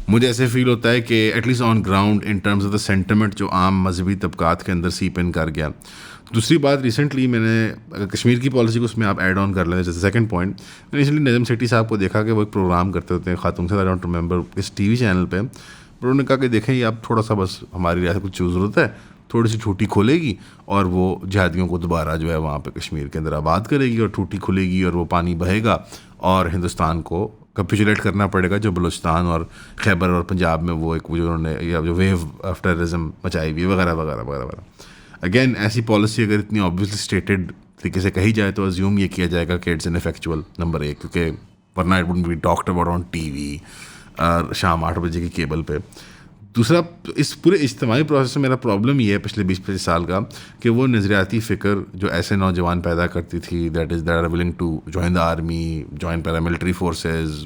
[SPEAKER 2] مجھے ایسے فیل ہوتا ہے کہ at least on ground in terms of the sentiment جو عام مذہبی طبقات کے اندر سیپ ان کر گیا. دوسری بات, ریسنٹلی میں نے اگر کشمیر کی پالیسی کو اس میں آپ ایڈ آن کر لیں, جیسے سیکنڈ پوائنٹ, میں ریسنٹلی نظم سیٹھی صاحب کو دیکھا کہ وہ ایک پروگرام کرتے ہوتے ہیں خاتون سے, آئی ڈونٹ ریمبر کس ٹی وی چینل پہ. انہوں نے کہا کہ دیکھیں یہ آپ تھوڑا سا بس ہماری ریاست کو ضرورت ہے, تھوڑی سی ٹوٹی کھولے گی اور وہ جہادیوں کو دوبارہ جو ہے وہاں پہ کشمیر کے اندر آباد کرے گی, اور ٹوٹی کھلے گی اور وہ پانی بہے گا, اور ہندوستان کو کیپیچولیٹ کرنا پڑے گا جو بلوچستان اور خیبر اور پنجاب میں وہ ایک جو انہوں نے یا جو ویو آف ٹیررزم مچائی ہوئی وغیرہ وغیرہ وغیرہ وغیرہ. اگین ایسی پالیسی اگر اتنی آبویسلی اسٹیٹڈ طریقے سے کہی جائے تو ازیوم یہ کیا جائے گا کہ اٹس انفیکچوئل, نمبر 1, کیونکہ ورنہ it wouldn't be talked about on T V شام 8 بجے کی کیبل پہ. دوسرا, اس پورے اجتماعی پروسیس میں میرا پرابلم یہ ہے پچھلے 20-25 سال کا کہ وہ نظریاتی فکر جو ایسے نوجوان پیدا کرتی تھی that are willing to join the army, join paramilitary forces,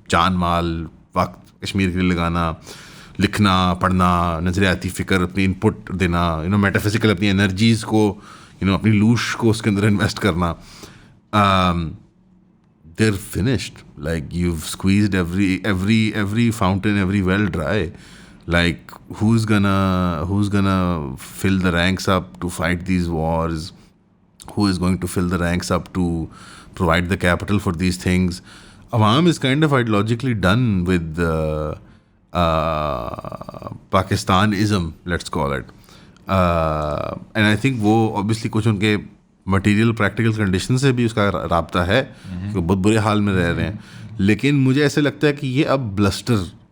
[SPEAKER 2] جان مال وقت کشمیر کے لیے لگانا, لکھنا پڑھنا, نظریاتی فکر اپنی ان پٹ دینا, میٹافزیکل اپنی انرجیز کو اپنی لوش کو اس کے اندر انویسٹ کرنا. They're finished. Like, you've squeezed every fountain, every well dry. Like, who's gonna fill the ranks up to fight these wars? Who is going to fill the ranks up to provide the capital for these things? Awam is kind of ideologically done with Pakistanism, let's call it. And I think وہ obviously کچھ ان کے material practical condition سے بھی اس کا رابطہ ہے کہ بہت برے حال میں رہ رہے ہیں. لیکن مجھے ایسے لگتا ہے کہ یہ اب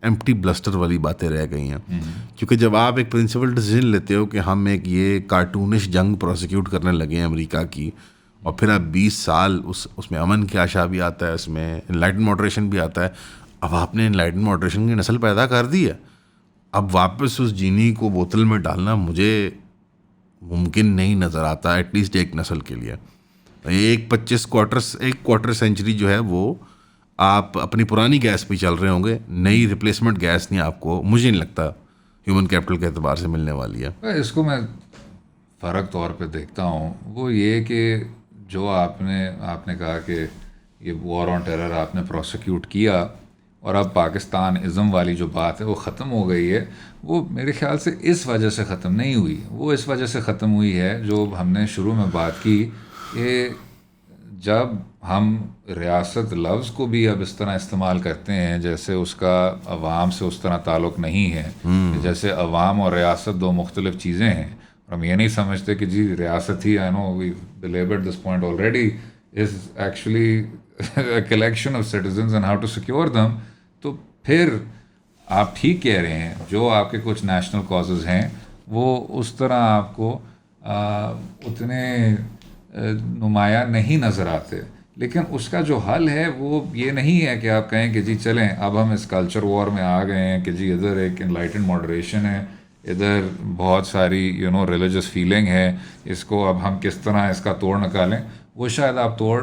[SPEAKER 2] ایمپٹی بلسٹر والی باتیں رہ گئی ہیں, کیونکہ جب آپ ایک پرنسپل ڈیسیجن لیتے ہو کہ ہم ایک یہ کارٹونش جنگ پروسیکیوٹ کرنے لگے ہیں امریکہ کی, اور پھر اب 20 سال اس میں امن کی آشا بھی آتا ہے, اس میں انلائٹن ماڈریشن بھی آتا ہے. اب آپ نے انلائٹن ماڈریشن کی نسل پیدا کر دی ہے, اب واپس اس جینی کو بوتل میں ڈالنا مجھے ممکن نہیں نظر آتا, ایٹ لیسٹ ایک نسل کے لیے. ایک کوارٹر سینچری جو ہے وہ آپ اپنی پرانی گیس پہ چل رہے ہوں گے, نئی ریپلیسمنٹ گیس نہیں آپ کو, مجھے نہیں لگتا ہیومن کیپٹل کے اعتبار سے ملنے والی ہے.
[SPEAKER 1] اس کو میں فرق طور پہ دیکھتا ہوں, وہ یہ کہ جو آپ نے کہا کہ یہ وار آن ٹیرر آپ نے پروسیکیوٹ کیا اور اب پاکستان ازم والی جو بات ہے وہ ختم ہو گئی ہے, وہ میرے خیال سے اس وجہ سے ختم نہیں ہوئی. وہ اس وجہ سے ختم ہوئی ہے جو ہم نے شروع میں بات کی کہ جب ہم ریاست لفظ کو بھی اب اس طرح استعمال کرتے ہیں جیسے اس کا عوام سے اس طرح تعلق نہیں ہے, جیسے عوام اور ریاست دو مختلف چیزیں ہیں, اور ہم یہ نہیں سمجھتے کہ جی ریاست ہی, I know we believed this point already, is actually a collection of citizens and how to secure them. تو پھر آپ ٹھیک کہہ رہے ہیں, جو آپ کے کچھ نیشنل کازز ہیں وہ اس طرح آپ کو اتنے نمایاں نہیں نظر آتے, لیکن اس کا جو حل ہے وہ یہ نہیں ہے کہ آپ کہیں کہ جی چلیں اب ہم اس کلچر وار میں آ گئے ہیں کہ جی ادھر ایک انلائٹن ماڈریشن ہے, ادھر بہت ساری ریلیجس فیلنگ ہے, اس کو اب ہم کس طرح اس کا توڑ نکالیں. وہ شاید آپ توڑ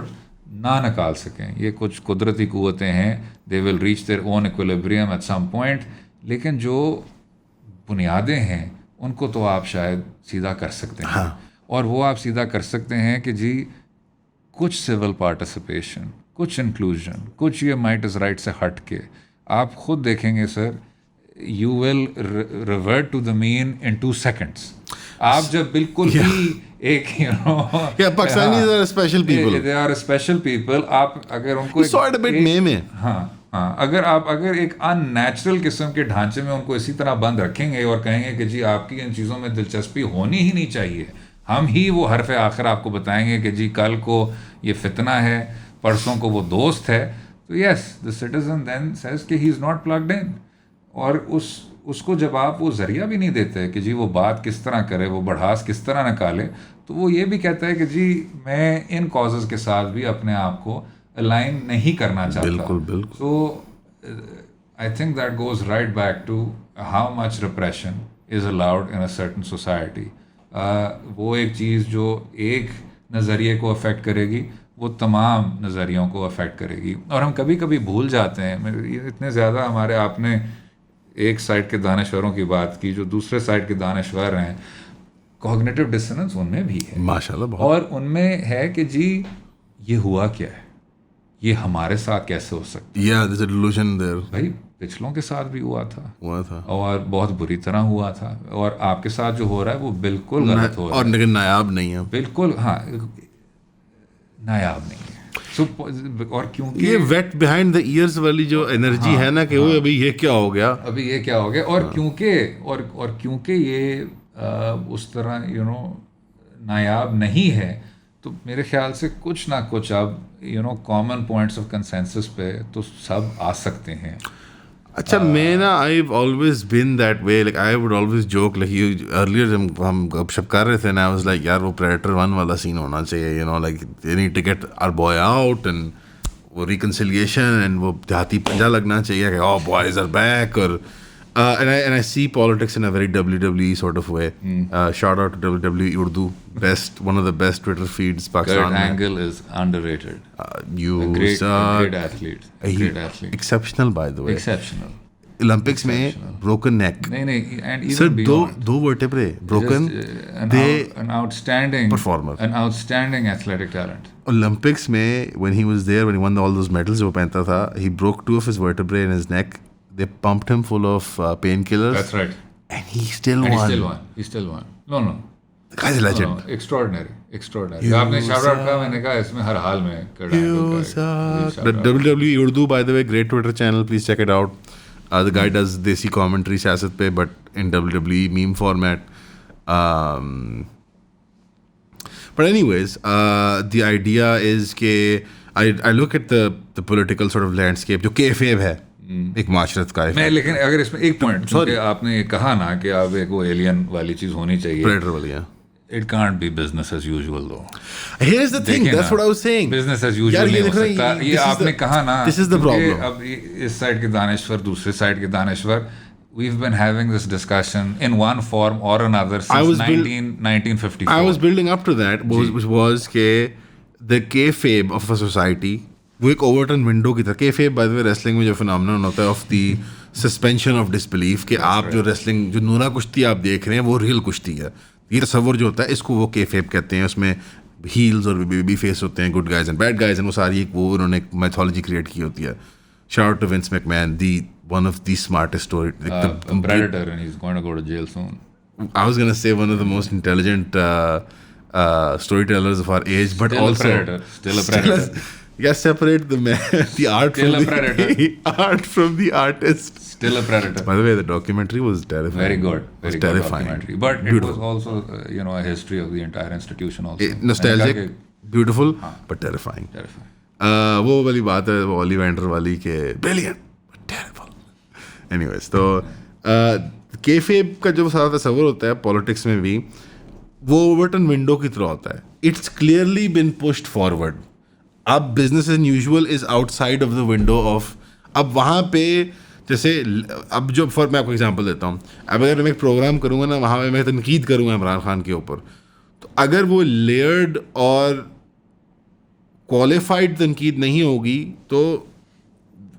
[SPEAKER 1] نہ نکال سکیں, یہ کچھ قدرتی قوتیں ہیں, they will reach their own equilibrium at some point, لیکن جو بنیادیں ہیں ان کو تو آپ شاید سیدھا کر سکتے ہیں. اور وہ آپ سیدھا کر سکتے ہیں کہ جی کچھ سول پارٹیسپیشن, کچھ انکلوژن, کچھ یہ مائٹ از رائٹ سے ہٹ کے آپ خود دیکھیں گے sir, you will revert to the mean in 2 seconds. آپ جب بالکل ہی ایک
[SPEAKER 2] Pakistanis are special people,
[SPEAKER 1] they are special people, آپ اگر ان کو اگر ایک ان نیچرل قسم کے ڈھانچے میں ان کو اسی طرح بند رکھیں گے اور کہیں گے کہ جی آپ کی ان چیزوں میں دلچسپی ہونی ہی نہیں چاہیے, ہم ہی وہ حرف آخر آپ کو بتائیں گے کہ جی کل کو یہ فتنہ ہے, پرسوں کو وہ دوست ہے, تو یس دا سٹیزن دین سیز کہ ہی از ناٹ پلگڈ ان. اور اس کو جب آپ وہ ذریعہ بھی نہیں دیتے کہ جی وہ بات کس طرح کرے, وہ بڑھاس کس طرح نکالے, تو وہ یہ بھی کہتا ہے کہ جی میں ان کازز کے ساتھ بھی اپنے آپ کو الائن نہیں کرنا چاہتا.
[SPEAKER 2] بالکل بالکل.
[SPEAKER 1] So I think that goes right back to how much repression is allowed in a certain society. وہ ایک چیز جو ایک نظریے کو افیکٹ کرے گی وہ تمام نظریوں کو افیکٹ کرے گی. اور ہم کبھی کبھی بھول جاتے ہیں, اتنے زیادہ ہمارے آپ نے ایک سائڈ کے دانشوروں کی بات کی, جو دوسرے سائڈ کے دانشور ہیں, کوگنیٹو ڈسننس ان میں بھی ہے
[SPEAKER 2] ماشاءاللہ,
[SPEAKER 1] اور ان میں ہے کہ جی یہ ہوا کیا ہے, یہ ہمارے ساتھ کیسے ہو سکتا ہے.
[SPEAKER 2] there's a delusion there.
[SPEAKER 1] بھائی پچھلوں کے ساتھ بھی ہوا تھا اور بہت بری طرح ہوا تھا, اور آپ کے ساتھ جو ہو رہا ہے وہ بالکل غلط ہو رہا ہے,
[SPEAKER 2] اور لیکن نایاب نہیں ہے,
[SPEAKER 1] بالکل ہاں نایاب نہیں ہے. اور کیونکہ
[SPEAKER 2] یہ ویٹ بیہائنڈ دا ایئرز والی جو انرجی ہے نا کہ وہ ابھی یہ کیا ہو گیا,
[SPEAKER 1] اور کیونکہ یہ اس طرح نایاب نہیں ہے, تو میرے خیال سے کچھ نہ کچھ اب کامن پوائنٹس آف کنسنسس پہ تو سب آ سکتے ہیں.
[SPEAKER 2] اچھا میں نا I've always been that way, like I would always joke like you earlier جب ہم گپ شپ کر رہے تھے نا, I was like یار وہ Predator 1 والا سین ہونا چاہیے, like they need to get our boy out and وہ reconciliation and وہ دیہاتی پنجا لگنا چاہیے کہ oh boys are back, اور and I see politics in a very WWE sort of way. Shout out to WWE Urdu, one of the best Twitter feeds Pakistan.
[SPEAKER 1] Kurt Angle is underrated.
[SPEAKER 2] You
[SPEAKER 1] great athlete.
[SPEAKER 2] Exceptional by the way.
[SPEAKER 1] Exceptional.
[SPEAKER 2] Olympics میں broken neck.
[SPEAKER 1] نہیں and
[SPEAKER 2] Sir,
[SPEAKER 1] even beyond.
[SPEAKER 2] دو vertebrae broken.
[SPEAKER 1] An outstanding
[SPEAKER 2] performer.
[SPEAKER 1] An outstanding athletic talent.
[SPEAKER 2] Olympics میں when he was there, when he won all those medals جو پہنتا تھا, he broke 2 of his vertebrae in his neck. They pumped him full of painkillers.
[SPEAKER 1] That's right.
[SPEAKER 2] And he still won.
[SPEAKER 1] He still won. No.
[SPEAKER 2] The guy's a legend.
[SPEAKER 1] No. Extraordinary. آپ نے shout out کہا, میں نے کہا اس میں ہر حال میں
[SPEAKER 2] WWE Urdu, by the way, great Twitter channel. Please check it out. The guy does desi commentary سیاست پہ, but in WWE meme format. But anyways, the idea is کہ I look at the political sort of landscape جو kayfabe ہے ایک معاشرت کا.
[SPEAKER 1] میں لیکن اگر اس میں ایک پوائنٹ, کیونکہ آپ نے کہا نا کہ اب ایک وہ ایلین والی چیز ہونی چاہیے,
[SPEAKER 2] Predator والی.
[SPEAKER 1] It can't be business as usual though.
[SPEAKER 2] Here's the thing, that's what I was saying.
[SPEAKER 1] Business as usual نہیں ہو سکتا. یہ آپ نے کہا نا,
[SPEAKER 2] this is the problem.
[SPEAKER 1] اب اس سائڈ کے دانشور, دوسرے سائڈ کے دانشور, we've been having this discussion in one form or another since 1954.
[SPEAKER 2] I was building up to that, which was کہ the kayfabe of a society, وہ ایک اوورٹن ونڈو کی طرح. kayfabe by the way wrestling میں جو فنامنن ہوتا ہے of the suspension of disbelief, کہ آپ جو ریسلنگ جو نورا کشتی آپ دیکھ رہے ہیں وہ ریئل کشتی ہے. یہ تصور جو ہوتا ہے اس کو وہ kayfabe کہتے ہیں. اس میں ہیلز اور بیبی فیس ہوتے ہیں, good guys and bad guys, وہ ساری ایک وہ انہوں نے ایک میتھولوجی کریٹ کی ہوتی ہے. Shout out to Vince McMahon, one of the smartest story.
[SPEAKER 1] The Predator, and he's going to go to jail soon.
[SPEAKER 2] I was going to say one of the most intelligent storytellers of our age, but
[SPEAKER 1] still
[SPEAKER 2] also
[SPEAKER 1] still a predator.
[SPEAKER 2] Separate the art
[SPEAKER 1] still
[SPEAKER 2] from
[SPEAKER 1] a predator.
[SPEAKER 2] art from the artist.
[SPEAKER 1] Still a predator.
[SPEAKER 2] By the way, the documentary was terrifying.
[SPEAKER 1] Very good. Very good
[SPEAKER 2] terrifying.
[SPEAKER 1] Documentary. But beautiful. It was also, a history of the entire institution also.
[SPEAKER 2] Nostalgic, beautiful, but terrifying.
[SPEAKER 1] Terrifying.
[SPEAKER 2] وہ والی بات ہے اولی vendor والی کہ brilliant but terrible. Any ویز, تو کیفیب کا جو سارا تصور ہوتا ہے پالیٹکس میں بھی وہ اوورٹن ونڈو کی طرح ہوتا ہے. It's clearly been pushed forward. اب business as usual is outside of the window off. اب وہاں پہ جیسے اب جو میں آپ کو ایگزامپل دیتا ہوں, اب اگر میں ایک پروگرام کروں گا نا, وہاں پہ میں تنقید کروں گا عمران خان کے اوپر, تو اگر وہ لیئرڈ اور کوالیفائڈ تنقید نہیں ہوگی تو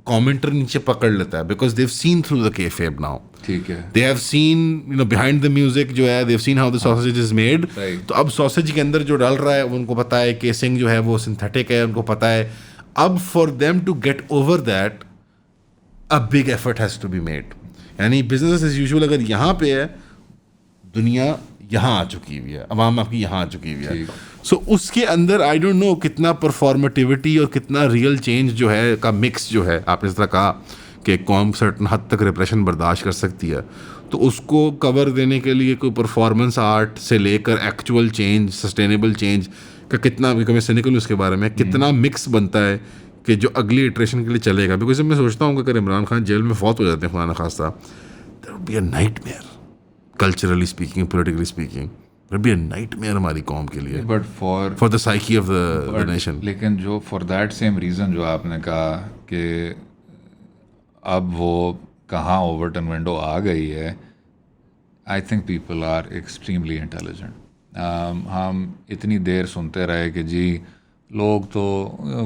[SPEAKER 2] کامنٹر نیچے پکڑ لیتا ہے, because they've seen through the kayfabe now.
[SPEAKER 1] ٹھیک ہے,
[SPEAKER 2] they have seen behind the music جو ہے, they've seen how the sausage is made. تو اب ساسیج کے اندر جو ڈال رہا ہے ان کو پتا ہے, کیسنگ جو ہے وہ سنتھیٹک ہے ان کو پتا ہے. اب for them to get over that a big effort has to be made. یعنی بزنس ایز یوزول اگر یہاں پہ ہے, دنیا یہاں آ چکی ہوئی ہے, عوام آپ کی یہاں آ چکی ہوئی ہے. سو اس کے اندر آئی ڈونٹ نو کتنا پرفارمیٹیوٹی اور کتنا ریئل چینج جو ہے کا مکس جو ہے. آپ نے اس طرح کہا کہ قوم سرٹن حد تک ریپریشن برداشت کر سکتی ہے, تو اس کو کور دینے کے لیے کوئی پرفارمنس آرٹ سے لے کر ایکچوئل چینج, سسٹینیبل چینج کا کتنا, میں سینیکل اس کے بارے میں کتنا مکس بنتا ہے کہ جو اگلی ایٹریشن کے لیے چلے گا. بیکاز میں سوچتا ہوں کہ اگر عمران خان جیل میں فوت ہو جاتے ہیں خدا نخواستہ, that would be a nightmare culturally speaking, politically speaking, that would be a nightmare ہماری قوم کے لیے,
[SPEAKER 1] but
[SPEAKER 2] for the psyche of the nation.
[SPEAKER 1] لیکن جو فار دیٹ سیم ریزن جو آپ نے کہا کہ اب وہ کہاں اوورٹن ونڈو آ گئی ہے, I think people are extremely intelligent. ہم اتنی دیر سنتے رہے کہ جی لوگ تو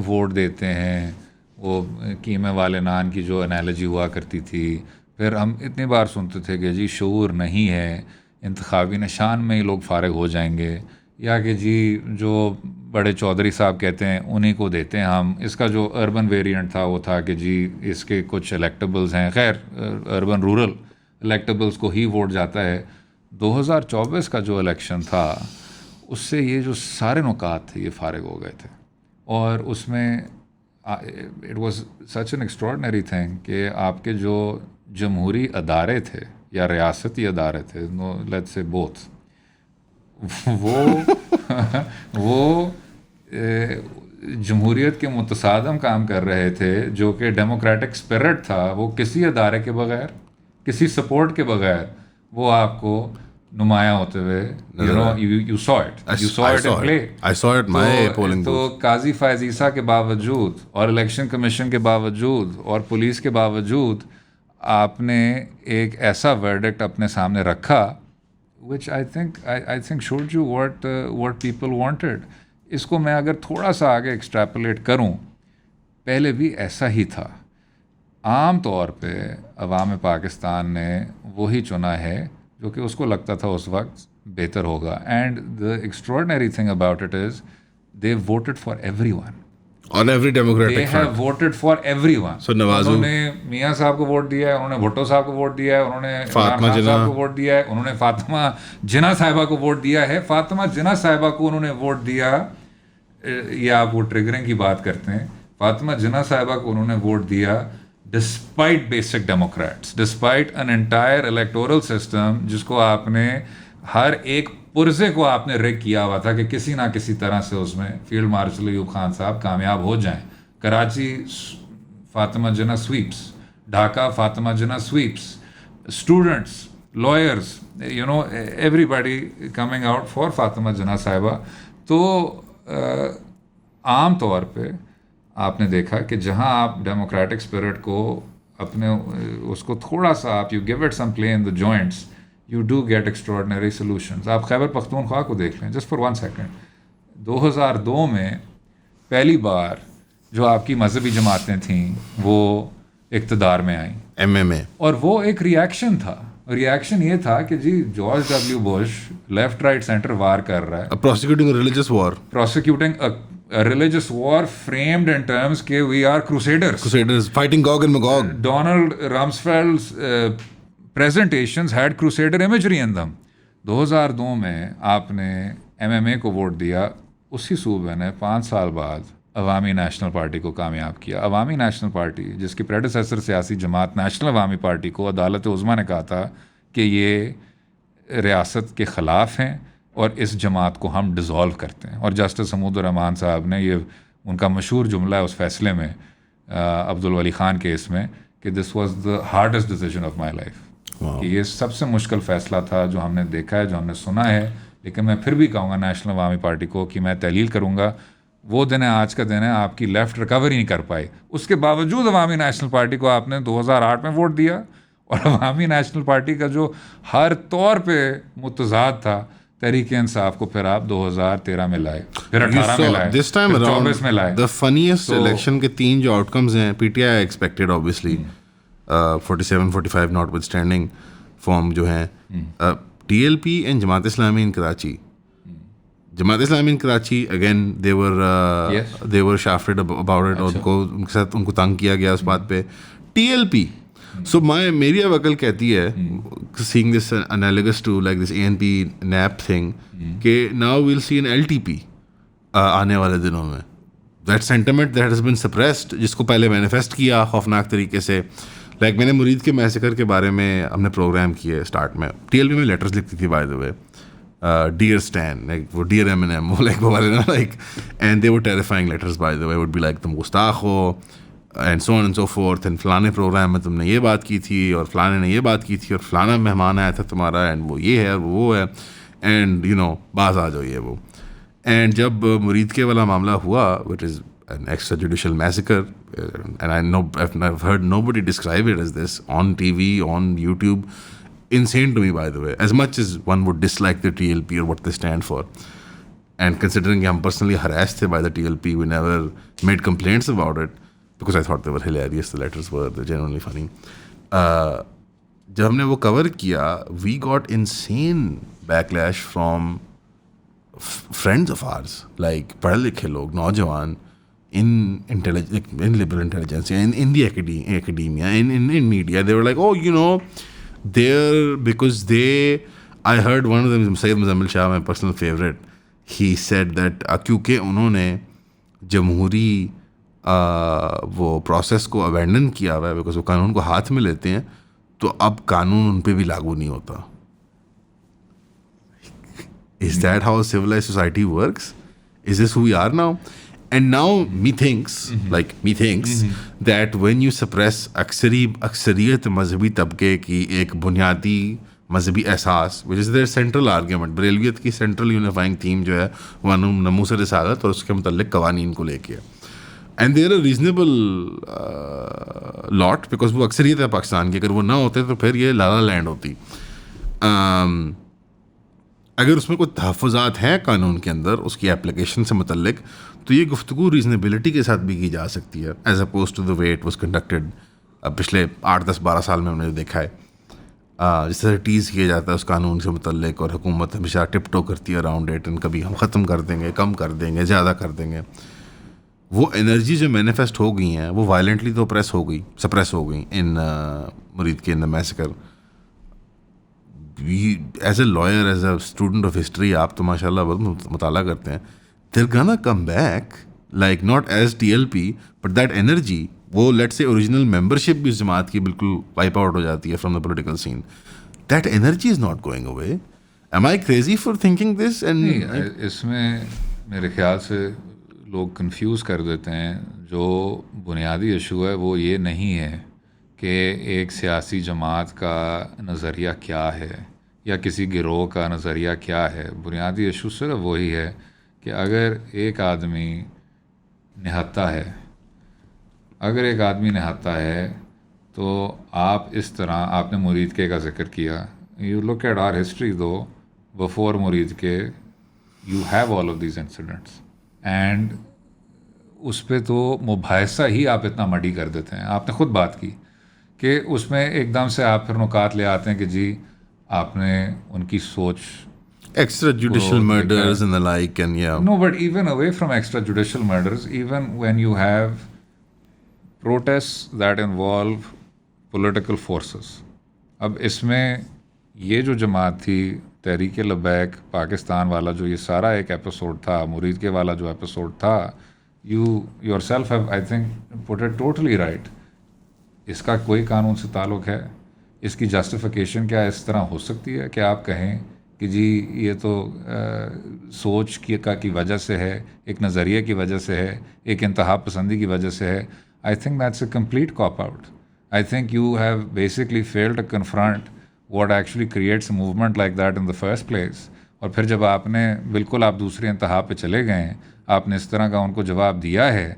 [SPEAKER 1] ووٹ دیتے ہیں, وہ قیمے والے نان کی جو انالوجی ہوا کرتی تھی, پھر ہم اتنی بار سنتے تھے کہ جی شعور نہیں ہے, انتخابی نشان میں ہی لوگ فارغ ہو جائیں گے, یا کہ جی جو بڑے چودھری صاحب کہتے ہیں انہی کو دیتے ہیں ہم. اس کا جو اربن ویریئنٹ تھا وہ تھا کہ جی اس کے کچھ الیکٹیبلز ہیں, خیر اربن رورل الیکٹیبلز کو ہی ووٹ جاتا ہے. 2024 کا جو الیکشن تھا اس سے یہ جو سارے نکات تھے یہ فارغ ہو گئے تھے, اور اس میں it was such an extraordinary thing کہ آپ کے جو جمہوری ادارے تھے یا ریاستی ادارے تھے, لیٹس سے بوتھ, وہ جمہوریت کے متصادم کام کر رہے تھے, جو کہ ڈیموکریٹک اسپرٹ تھا وہ کسی ادارے کے بغیر, کسی سپورٹ کے بغیر وہ آپ کو نمایاں ہوتے ہوئے you saw it in play.
[SPEAKER 2] I saw it my polling booth.
[SPEAKER 1] تو قاضی فائز عیسیٰ کے باوجود اور الیکشن کمیشن کے باوجود اور پولیس کے باوجود آپ نے ایک ایسا ورڈکٹ اپنے سامنے رکھا which I think showed you what people wanted. اس کو میں اگر تھوڑا سا آگے ایکسٹریپولیٹ کروں, پہلے بھی ایسا ہی تھا. عام طور پہ عوام پاکستان نے وہی چنا ہے جو کہ اس کو لگتا تھا اس وقت بہتر ہوگا. And the extraordinary thing about it is they voted for every one.
[SPEAKER 2] On every
[SPEAKER 1] They
[SPEAKER 2] democratic
[SPEAKER 1] have
[SPEAKER 2] front.
[SPEAKER 1] voted for everyone.
[SPEAKER 2] So نوازو
[SPEAKER 1] انہوں نے میاں صاحب کو ووٹ دیا ہے, انہوں نے بھٹو صاحب کو ووٹ دیا ہے, انہوں نے
[SPEAKER 2] فاطمہ
[SPEAKER 1] عمران خان
[SPEAKER 2] جناح
[SPEAKER 1] صاحب کو ووٹ دیا ہے, انہوں نے فاطمہ جناح صاحبہ کو ووٹ دیا ہے. فاطمہ جناح صاحبہ کو انہوں نے ووٹ دیا, یہ آپ وہ ٹریگرنگ کی بات کرتے ہیں, فاطمہ جناح صاحبہ کو انہوں نے ووٹ دیا despite basic democrats, despite an entire electoral system جس کو آپ نے ہر ایک پرزے کو آپ نے ریگ کیا ہوا تھا کہ کسی نہ کسی طرح سے اس میں فیلڈ مارشل ایوب خان صاحب کامیاب ہو جائیں. Karachi Fatima Jinnah sweeps, Dhaka Fatima Jinnah sweeps, students, lawyers, you know everybody coming out for Fatima Jinnah Sahiba. تو عام طور پہ آپ نے دیکھا کہ جہاں آپ ڈیموکریٹک اسپرٹ کو اپنے اس کو تھوڑا سا آپ you give it some play in the joints, you do get extraordinary solutions. آپ خیبر پختونخوا کو دیکھ لیں جسٹ فار 1 سیکنڈ. 2002 میں پہلی بار جو آپ کی مذہبی جماعتیں تھیں وہ اقتدار میں آئیں,
[SPEAKER 2] MMA.
[SPEAKER 1] اور وہ ایک ریئیکشن تھا. ریئیکشن یہ تھا کہ جی George W Bush left right centre war کر رہا ہے,
[SPEAKER 2] Prosecuting a religious war.
[SPEAKER 1] prosecuting a religious war framed in terms کہ we are crusaders.
[SPEAKER 2] Crusaders fighting Gog and Magog.
[SPEAKER 1] Donald Rumsfeld's presentations had crusader imagery in them. 2002 میں آپ نے MMA کو vote دیا, اسی صوبے نے 5 سال بعد عوامی نیشنل پارٹی کو کامیاب کیا. عوامی نیشنل پارٹی جس کی پریڈیسیسر سیاسی جماعت نیشنل عوامی پارٹی کو عدالت عظمیٰ نے کہا تھا کہ یہ ریاست کے خلاف ہیں اور اس جماعت کو ہم ڈیزالو کرتے ہیں. اور جسٹس حمود الرحمان صاحب نے یہ ان کا مشہور جملہ ہے اس فیصلے میں عبدالولی خان کیس میں کہ this was the hardest decision of my life, کہ یہ سب سے مشکل فیصلہ تھا جو ہم نے دیکھا ہے, جو ہم نے سنا ہے. لیکن میں پھر بھی کہوں گا نیشنل عوامی پارٹی کو کہ میں تحلیل کروں گا, وہ دن ہے آج کا دن ہے, آپ کی لیفٹ ریکور ہی نہیں کر پائی. اس کے باوجود عوامی نیشنل پارٹی کو آپ نے 2008 میں ووٹ دیا, اور عوامی نیشنل پارٹی کا جو ہر طور پہ متضاد تھا تحریک انصاف کو پھر آپ 2013 میں لائے, پھر 18 میں لائے,
[SPEAKER 2] This time
[SPEAKER 1] پھر
[SPEAKER 2] around
[SPEAKER 1] 24 میں لائے.
[SPEAKER 2] the funniest election کے 3 جو آؤٹ کمز ہیں, PTI expected obviously 47-45 notwithstanding form جو ہیں, TLP and جماعت Islami in Karachi. Jamaat Islami in Karachi again they were shafted about it, اور ان کے ساتھ ان کو تنگ کیا گیا اس بات پہ. TLP so میری اب عقل کہتی ہے seeing this analogous to like this ANP NAP thing کہ now we'll see an LTP آنے والے دنوں میں. That sentiment that has been suppressed, جس کو پہلے مینیفیسٹ کیا خوفناک طریقے سے, لائک میں نے مرید کے میسیکر کے بارے میں ہم نے پروگرام کیے اسٹارٹ میں, TLP میں لیٹرز لکھتی تھی by the way, dear Stan, like وہ ڈیئر Eminem, وہ لائک وہ والے نا like, and they were terrifying letters by the way, would be like تم گستاخ ہو and so on and so forth, and فلانے پروگرام میں تم نے یہ بات کی تھی اور فلانے نے یہ بات کی تھی اور فلانا مہمان آیا تھا تمہارا اینڈ وہ یہ ہے اور وہ ہے, اینڈ یو نو باز آ جاؤ یہ وہ. اینڈ جب مرید کے والا معاملہ ہوا, what is an extrajudicial massacre, and I've heard nobody describe it as this on TV, on YouTube. Insane to me, by the way, as much as one would dislike the TLP or what they stand for, and considering I'm personally harassed by the TLP, we never made complaints about it because I thought they were hilarious. The letters were genuinely funny. جب ہم نے وہ کور کیا, we got insane backlash from friends of ours, like پڑھے لکھے لوگ, نوجوان, in liberal intelligence, in the academia, in media. They were like, oh, you know, because I heard one of them, Syed Muzammil Shah, my personal favorite, he said that کیونکہ انہوں نے جمہوری وہ process کو ابینڈن کیا ہوا ہے, because وہ قانون کو ہاتھ میں لیتے ہیں, تو اب قانون ان پہ بھی لاگو نہیں ہوتا. Is that how a civilized society works? Is this who we are now? And now me thinks that when you suppress اکثریت مذہبی طبقے کی ایک بنیادی مذہبی احساس, which is their central argument, بریلویت کی central unifying theme جو ہے وہ ناموس رسالت اور اس کے متعلق قوانین کو لے کے, and they are a reasonable lot because وہ اکثریت ہے پاکستان کی. اگر وہ نہ ہوتے تو پھر یہ لالا لینڈ ہوتی. اگر اس میں کوئی تحفظات ہیں قانون کے اندر اس کی اپلیکیشن سے متعلق, تو یہ گفتگو ریزنیبلٹی کے ساتھ بھی کی جا سکتی ہے, as opposed to the way it was conducted پچھلے 8-10-12 سال میں ہم نے جو دیکھا ہے، جس طرح ٹیز کیا جاتا ہے اس قانون سے متعلق، اور حکومت ہمیشہ ٹپ ٹو کرتی ہے اراؤنڈ اٹ، اینڈ کبھی ہم ختم کر دیں گے، کم کر دیں گے، زیادہ کر دیں گے. وہ انرجی جو مینیفیسٹ ہو گئی ہیں وہ وائلنٹلی تو سپریس ہو گئی in Muridke in the massacre. Is a liar, is a student of history, آپ تو ماشاء اللہ بہت مطالعہ کرتے ہیں. دیر گانا come back like not as TLP but that energy. وہ لیٹ سے اوریجنل ممبرشپ بھی اس جماعت کی بالکل وائپ آؤٹ ہو جاتی ہے from the political scene. That energy is not going away. Am I crazy for thinking this?
[SPEAKER 1] نہیں، اس میں میرے خیال سے لوگ کنفیوز کر دیتے ہیں. جو بنیادی ایشو ہے وہ یہ نہیں ہے کہ ایک سیاسی جماعت کا نظریہ کیا ہے یا کسی گروہ کا نظریہ کیا ہے. بنیادی ایشو صرف وہی ہے کہ اگر ایک آدمی نہتا ہے تو آپ اس طرح، آپ نے مرید کے کا ذکر کیا، you look at our history to before Muridke, you have all of these incidents, and اس پہ تو مباحثہ ہی آپ اتنا مڈی کر دیتے ہیں. آپ نے خود بات کی کہ اس میں ایک دم سے آپ پھر نکات لے آتے ہیں کہ جی آپ نے ان کی سوچ
[SPEAKER 2] extra judicial murders and the like, and yeah.
[SPEAKER 1] No, but even away from extrajudicial murders, even when you have protests that involve political forces. اب اس میں یہ جو جماعت تھی تحریک لبیک پاکستان والا، جو یہ سارا ایک ایپیسوڈ تھا، مرید کے والا جو ایپیسوڈ تھا، you yourself have I think put it totally right. اس کا کوئی قانون سے تعلق ہے؟ اس کی جسٹیفیکیشن کیا اس طرح ہو سکتی ہے کہ آپ کہیں کہ جی یہ تو سوچ کی وجہ سے ہے، ایک نظریے کی وجہ سے ہے، ایک انتہا پسندی کی وجہ سے ہے؟ I think that's a complete cop out. I think you have basically failed to confront what actually creates a movement like that in the first place. اور پھر جب آپ نے بالکل آپ دوسری انتہا پہ چلے گئے ہیں، آپ نے اس طرح کا ان کو جواب دیا ہے،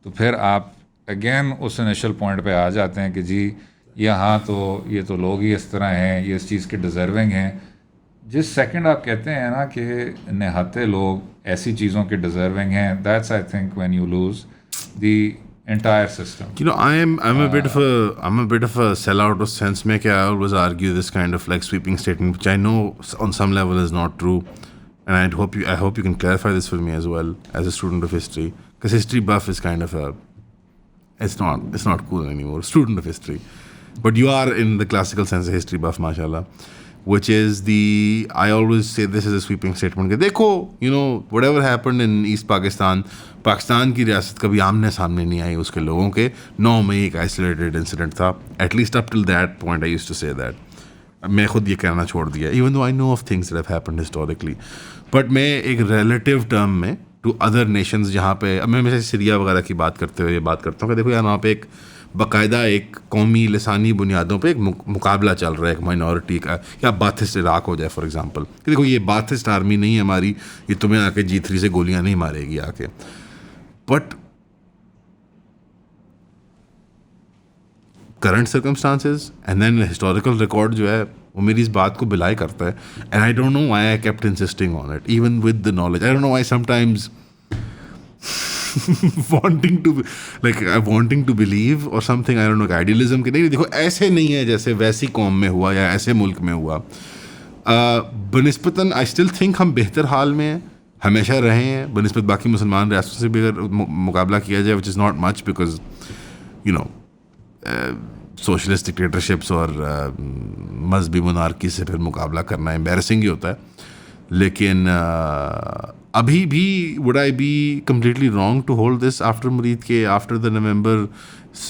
[SPEAKER 1] تو پھر آپ اگین اس انیشل پوائنٹ پہ آ جاتے ہیں کہ جی یہاں تو یہ تو لوگ ہی اس طرح ہیں، یہ اس چیز کے ڈیزرونگ ہیں. جس سیکنڈ آپ کہتے ہیں نا کہ نہاتے لوگ ایسی چیزوں کے ڈیزرونگ ہیں، that's I think when you lose the entire system.
[SPEAKER 2] You know, I'm a bit of a sellout of sense mein ke I always argue this kind of like sweeping statement, which I know on some level is not true, and I hope you can clarify this for me as well as a student of history, because history buff is kind of it's not cool anymore, student of history, but you are in the classical sense a history buff, mashallah, which is I always say this is a sweeping statement کہ دیکھو whatever happened in East Pakistan کی ریاست کبھی آمنے سامنے نہیں آئی اس کے لوگوں کے. 9 مئی ایک آئسولیٹڈ انسیڈنٹ تھا. At least up till that point I used to say that. میں خود یہ کہنا چھوڑ دیا even though I know of things that have happened historically, but میں ایک ریلیٹیو ٹرم میں ٹو ادر نیشنز جہاں پہ اب میں ہمیشہ سیریا وغیرہ کی بات کرتے ہوئے یہ بات کرتا ہوں کہ دیکھو یار وہاں پہ ایک باقاعدہ ایک قومی لسانی بنیادوں پہ ایک مقابلہ چل رہا ہے ایک مائنورٹی کا, یا باتھسٹ عراق ہو جائے فار ایگزامپل, کہ دیکھو یہ باتھسٹ آرمی نہیں ہے ہماری, یہ تمہیں آ کے G3 سے گولیاں نہیں مارے گی آ کے. But current circumstances and then historical record جو ہے وہ میری اس بات کو بلائی کرتا ہے. And I don't know why I kept insisting on it even with the knowledge. I don't know why sometimes wanting to believe or something, I don't know, idealism کہ نہیں دیکھو ایسے نہیں ہے جیسے ویسی قوم میں ہوا یا ایسے ملک میں ہوا. بنسبتاً I still think ہم بہتر حال میں ہیں, ہمیشہ رہے ہیں بنسبت باقی مسلمان ریاستوں سے بھی اگر مقابلہ کیا جائے, which is not much because you know socialist dictatorships اور مذہبی منارکی سے پھر مقابلہ کرنا امبیرسنگ ہی ہوتا ہے. لیکن ابھی بھی would I be completely wrong to hold this after Murid کے after the November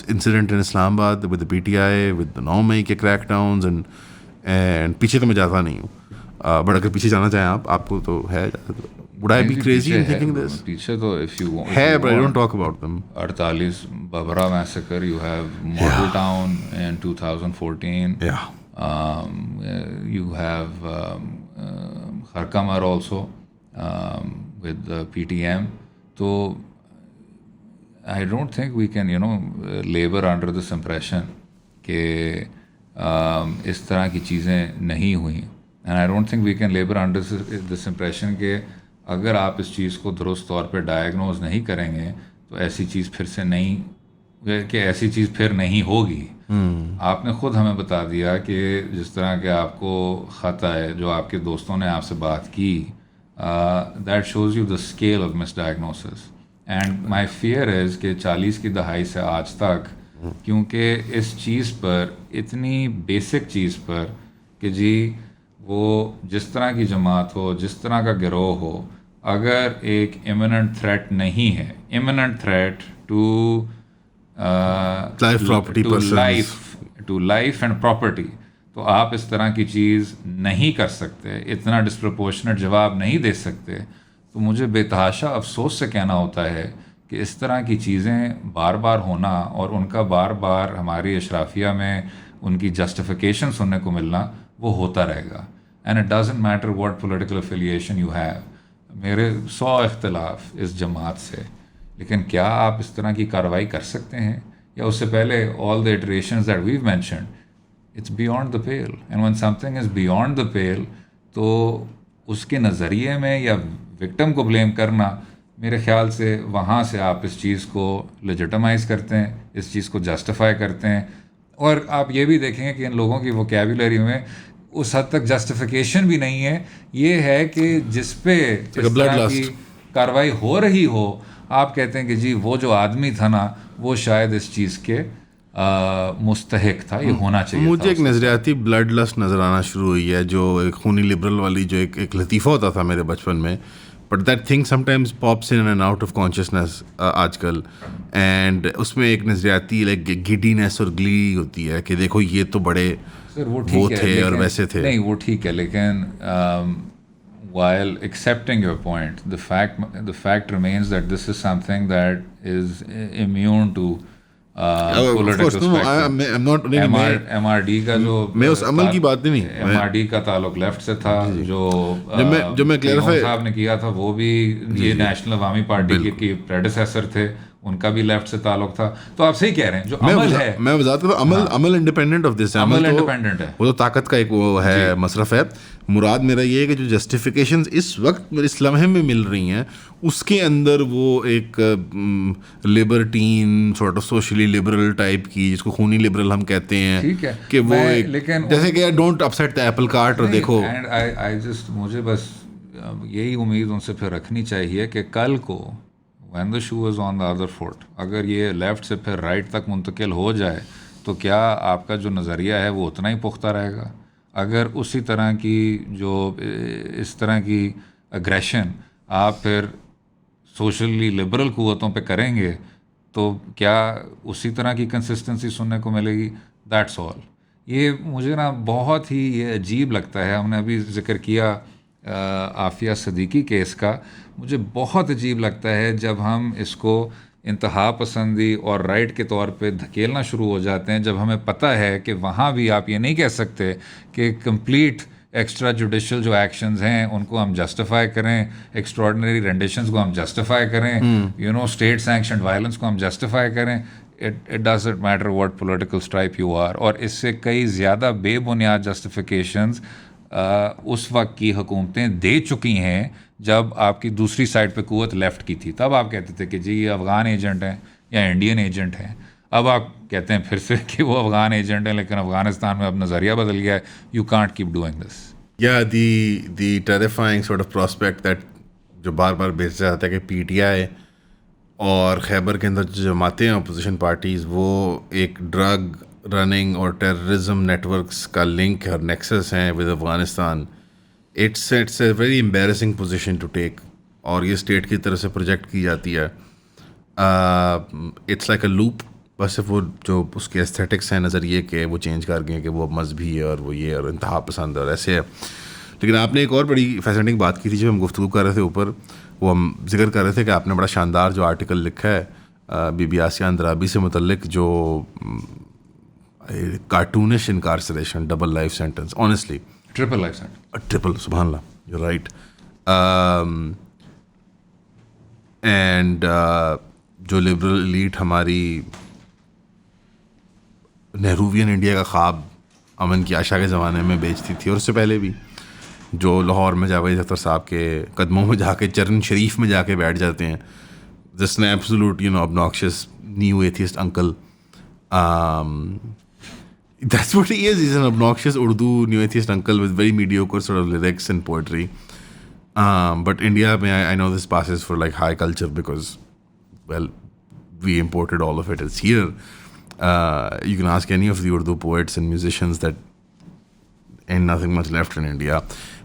[SPEAKER 2] incident in Islamabad with the PTI with the 9 مئی کے کریک ڈاؤنز اینڈ پیچھے تو میں جاتا نہیں ہوں, بٹ اگر پیچھے جانا چاہیں آپ کو تو ہے. would I be crazy in thinking this?
[SPEAKER 1] پیچھے تو if you want,
[SPEAKER 2] ہے but I don't talk about them.
[SPEAKER 1] 48 Babra massacre, you have Model Town in 2014.
[SPEAKER 2] Yeah.
[SPEAKER 1] You have Kharkamar also with the PTM. So I don't think we can labor under this impression کہ اس طرح کی چیزیں نہیں ہوئیں. And I don't think we can labor under this impression کہ اگر آپ اس چیز کو درست طور پہ ڈائگنوز نہیں کریں گے تو ایسی چیز پھر سے نہیں, کہ ایسی چیز پھر نہیں ہوگی. آپ نے خود ہمیں بتا دیا کہ جس طرح کہ آپ کو خط آئے جو آپ کے دوستوں نے آپ سے بات کی, that shows you the scale of misdiagnosis. And my fear is کہ 40 کی دہائی سے آج تک, کیونکہ اس چیز پر, اتنی بیسک چیز پر کہ جی وہ جس طرح کی جماعت ہو, جس طرح کا گروہ ہو, اگر ایک امیوننٹ تھریٹ نہیں ہے, imminent threat to life and property, تو آپ اس طرح کی چیز نہیں کر سکتے, اتنا ڈسپرپورشنٹ جواب نہیں دے سکتے. تو مجھے بے تحاشا افسوس سے کہنا ہوتا ہے کہ اس طرح کی چیزیں بار بار ہونا اور ان کا بار بار ہماری اشرافیہ میں ان کی جسٹیفیکیشن سننے کو ملنا, وہ ہوتا رہے گا. And it doesn't matter what political affiliation you have. میرے 100 اختلاف اس جماعت سے, لیکن کیا آپ اس طرح کی کارروائی کر سکتے ہیں؟ یا اس سے پہلے all the iterations that we've mentioned, it's beyond the pale. And when something is beyond the pale, تو اس کے نظریے میں یا وکٹم کو بلیم کرنا, میرے خیال سے وہاں سے آپ اس چیز کو لیجٹمائز کرتے ہیں, اس چیز کو جسٹیفائی کرتے ہیں. اور آپ یہ بھی دیکھیں گے کہ ان لوگوں کی ووکیبولری میں اس حد تک جسٹیفیکیشن بھی نہیں ہے. یہ ہے کہ جس پہ اس طرح کی کارروائی ہو رہی ہو, آپ کہتے ہیں کہ جی وہ جو آدمی تھا نا, وہ شاید اس چیز کے مستحق تھا, یہ ہونا چاہیے.
[SPEAKER 2] مجھے ایک نظریاتی بلڈ لسٹ نظر آنا شروع ہوئی ہے, جو ایک خونی لبرل والی جو ایک لطیفہ ہوتا تھا میرے بچپن میں, but that thing some times پاپس in and out of consciousness آج کل. اینڈ اس میں ایک نظریاتی لائک گڈینس اور گلی ہوتی ہے کہ دیکھو یہ تو بڑے وہ تھے اور ویسے تھے.
[SPEAKER 1] نہیں وہ ٹھیک ہے, لیکن while accepting your point, the fact remains that this is something that is immune to political spectrum. MRD کا جو
[SPEAKER 2] میں اس عمل کی بات نہیں,
[SPEAKER 1] MRD کا تعلق لیفٹ سے تھا, جو میں کلیئرفائی صاحب نے کیا تھا وہ بھی یہ نیشنل عوامی پارٹی کے پریڈیسیسر تھے, ان کا بھی لیفٹ سے تعلق تھا. تو آپ صحیح کہہ رہے ہیں, جو عمل ہے
[SPEAKER 2] میں وضاحت کروں, عمل انڈیپینڈنٹ آف دس,
[SPEAKER 1] عمل انڈیپینڈنٹ ہے,
[SPEAKER 2] وہ تو طاقت کا ایک وہ ہے مصرف ہے. مراد میرا یہ ہے کہ جو جسٹیفیکیشنز اس وقت اس لمحے میں مل رہی ہیں, اس کے اندر وہ ایک libertine sort of socially liberal type کی, جس کو خونی لبرل ہم کہتے ہیں, کہ وہ جیسے کہ don't upset the apple cart. اور دیکھو
[SPEAKER 1] مجھے بس یہی امید ان سے پھر رکھنی چاہیے کہ کل کو when the shoe is on the other foot, اگر یہ لیفٹ سے پھر رائٹ تک منتقل ہو جائے تو کیا آپ کا جو نظریہ ہے وہ اتنا ہی پختہ رہے گا؟ اگر اسی طرح کی جو اس طرح کی اگریشن آپ پھر سوشلی لبرل قوتوں پہ کریں گے تو کیا اسی طرح کی کنسسٹنسی سننے کو ملے گی؟ That's all. یہ مجھے نا بہت ہی یہ عجیب لگتا ہے. ہم نے ابھی ذکر کیا عافیہ صدیقی کیس کا, مجھے بہت عجیب لگتا ہے جب ہم اس کو انتہا پسندی اور رائٹ کے طور پہ دھکیلنا شروع ہو جاتے ہیں, جب ہمیں پتہ ہے کہ وہاں بھی آپ یہ نہیں کہہ سکتے کہ کمپلیٹ ایکسٹرا جوڈیشل جو ایکشنز ہیں ان کو ہم جسٹیفائی کریں, ایکسٹراڈنری رینڈیشنز کو ہم جسٹیفائی کریں, اسٹیٹ سینکشنڈ وائلنس کو ہم جسٹیفائی کریں. It doesn't matter what political stripe you are. اور اس سے کئی زیادہ بے بنیاد جسٹیفیکیشنز اس وقت کی حکومتیں دے چکی ہیں جب آپ کی دوسری سائڈ پہ قوت لیفٹ کی تھی. تب آپ کہتے تھے کہ جی یہ افغان ایجنٹ ہیں یا انڈین ایجنٹ ہیں. اب آپ کہتے ہیں پھر سے کہ وہ افغان ایجنٹ ہیں, لیکن افغانستان میں اب نظریہ بدل گیا ہے. You can't keep doing this.
[SPEAKER 2] یا the terrifying sort of prospect that جو بار بار بیچا جاتا ہے کہ پی ٹی آئی اور خیبر کے اندر جو جماعتیں ہیں اپوزیشن پارٹیز, وہ ایک ڈرگ رننگ اور ٹیررزم نیٹ ورکس کا لنک اور نیکسس ہیں with Afghanistan. It's a very embarrassing position to take, اور یہ اسٹیٹ کی طرف سے پروجیکٹ کی جاتی ہے. It's like a loop. بس وہ جو اس کے ایستھیٹکس ہیں نظریے کے وہ چینج کر گئے کہ وہ مذہبی ہے اور وہ یہ اور انتہا پسند اور ایسے ہے. لیکن آپ نے ایک اور بڑی فیسنیٹنگ بات کی تھی جب ہم گفتگو کر رہے تھے اوپر, وہ ہم ذکر کر رہے تھے کہ آپ نے بڑا شاندار جو آرٹیکل لکھا ہے بی بی آسیہ اندرابی سے متعلق, جو cartoonish incarceration, double life sentence, honestly
[SPEAKER 1] triple life sentence,
[SPEAKER 2] triple, سبحان اللہ, یو رائٹ. اینڈ جو لبرل ایلیٹ ہماری نہرووین انڈیا کا خواب امن کی آشا کے زمانے میں بیچتی تھی, اور اس سے پہلے بھی, جو لاہور میں جاوید اختر صاحب کے قدموں میں جا کے چرن شریف میں جا کے بیٹھ جاتے ہیں, جس نے absolute obnoxious new atheist uncle, That's what he is. He's an obnoxious Urdu new atheist uncle with very mediocre sort of lyrics and poetry. But India, I know this passes for like high culture because, well, we imported all of it. It's here. You can ask any of the Urdu poets and musicians that ain't nothing much left in India,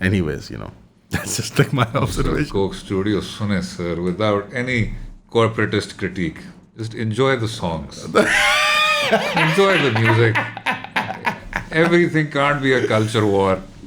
[SPEAKER 2] Anyways, you know, that's just like my observation.
[SPEAKER 1] Coke Studio sune sir without any corporatist critique. Just enjoy the songs. Enjoy the music. Everything can't be a culture war.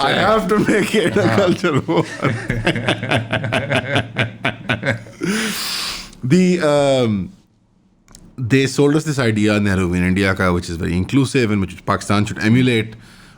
[SPEAKER 2] I have to make it a culture war. They sold us this idea, Nehru in India ka, which is very inclusive and which Pakistan should emulate.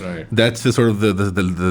[SPEAKER 1] Right.
[SPEAKER 2] That's the sort of the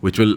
[SPEAKER 2] which will,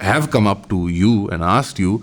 [SPEAKER 2] have come up to you and asked you,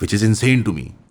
[SPEAKER 2] which is insane to me.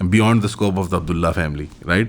[SPEAKER 2] and beyond the scope of the Abdullah family, right?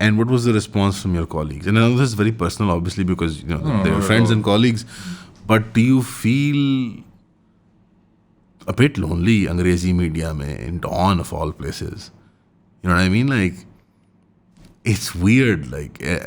[SPEAKER 2] And what was the response from your colleagues? And I know this is very personal, obviously, because you know they were friends and colleagues. But do you feel a bit lonely, Angrezi media mein, in Dawn of all places? You know what I mean? Like, it's weird. Like,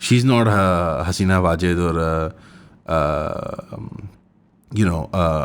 [SPEAKER 2] She's not Hasina Wajid or, you know,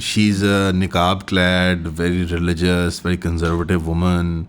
[SPEAKER 2] She's a niqab-clad, very religious, very conservative woman,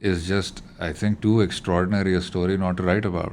[SPEAKER 1] is just, I think, too extraordinary a story not to write about.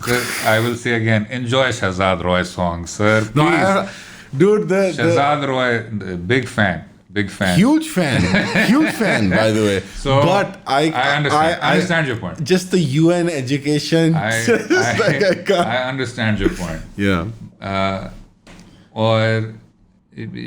[SPEAKER 1] Sir, I will say again, enjoy Shehzad Roy songs, sir.
[SPEAKER 2] No, dude,
[SPEAKER 1] Shehzad Roy, big fan.
[SPEAKER 2] Huge fan, by the way.
[SPEAKER 1] So,
[SPEAKER 2] but I
[SPEAKER 1] understand your point.
[SPEAKER 2] Just the UN education.
[SPEAKER 1] I understand your point.
[SPEAKER 2] Yeah.
[SPEAKER 1] Or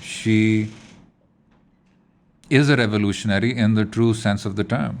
[SPEAKER 1] she is a revolutionary in the true sense of the term.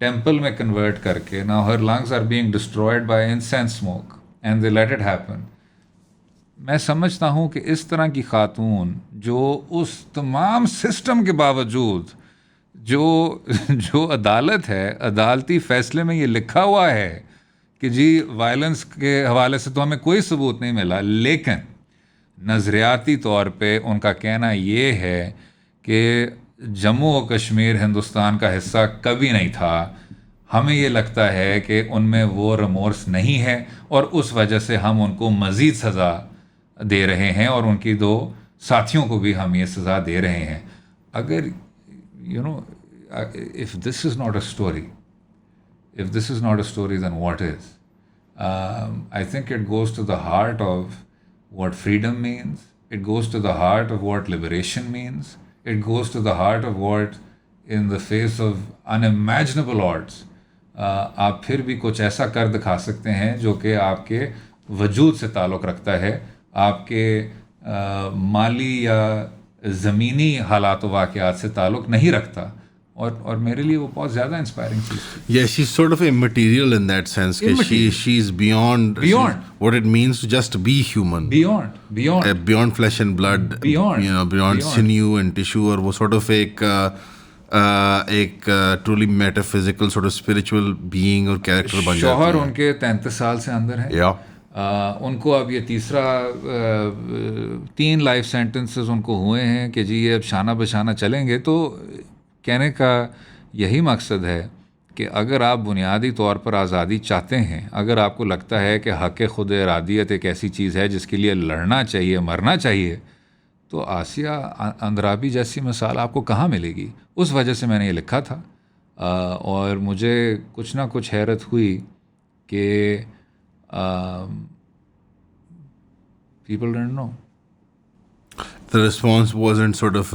[SPEAKER 1] Temple میں convert کر کے now her lungs are being destroyed by incense smoke and they let it happen. میں سمجھتا ہوں کہ اس طرح کی خاتون جو اس تمام سسٹم کے باوجود جو عدالت ہے، عدالتی فیصلے میں یہ لکھا ہوا ہے کہ جی وائلنس کے حوالے سے تو ہمیں کوئی ثبوت نہیں ملا، لیکن نظریاتی طور پہ ان کا کہنا یہ ہے کہ جموں و کشمیر ہندوستان کا حصہ کبھی نہیں تھا، ہمیں یہ لگتا ہے کہ ان میں وہ ریمورس نہیں ہے اور اس وجہ سے ہم ان کو مزید سزا دے رہے ہیں اور ان کی 2 ساتھیوں کو بھی ہم یہ سزا دے رہے ہیں. اگر if this is not a story, then what is? I think it goes to the heart of what freedom means. It goes to the heart of what liberation means. It goes to the heart of what, in the face of unimaginable odds, آپ پھر بھی کچھ ایسا کر دکھا سکتے ہیں جو کہ آپ کے وجود سے تعلق رکھتا ہے، آپ کے مالی یا زمینی حالات و واقعات سے تعلق نہیں رکھتا. اور میرے لیے وہ بہت زیادہ انسپائرنگ چیز تھی.
[SPEAKER 2] Yeah, she's sort of immaterial in that sense. She's beyond what it means to just be human. Beyond flesh and blood. Beyond sinew and tissue. اور وہ sort of ایک truly metaphysical sort of spiritual being اور character بن جاتی ہے.
[SPEAKER 1] شوہر ان کے 33 سال سے اندر ہے. ان کو اب یہ 3 لائف سینٹنسز ان کو ہوئے ہیں کہ جی یہ اب شانہ بشانہ چلیں گے. تو کہنے کا یہی مقصد ہے کہ اگر آپ بنیادی طور پر آزادی چاہتے ہیں، اگر آپ کو لگتا ہے کہ حق خود ارادیت ایک ایسی چیز ہے جس کے لیے لڑنا چاہیے، مرنا چاہیے، تو آسیہ اندرابی جیسی مثال آپ کو کہاں ملے گی. اس وجہ سے میں نے یہ لکھا تھا اور مجھے کچھ نہ کچھ حیرت ہوئی کہ people didn't know.
[SPEAKER 2] The response wasn't sort of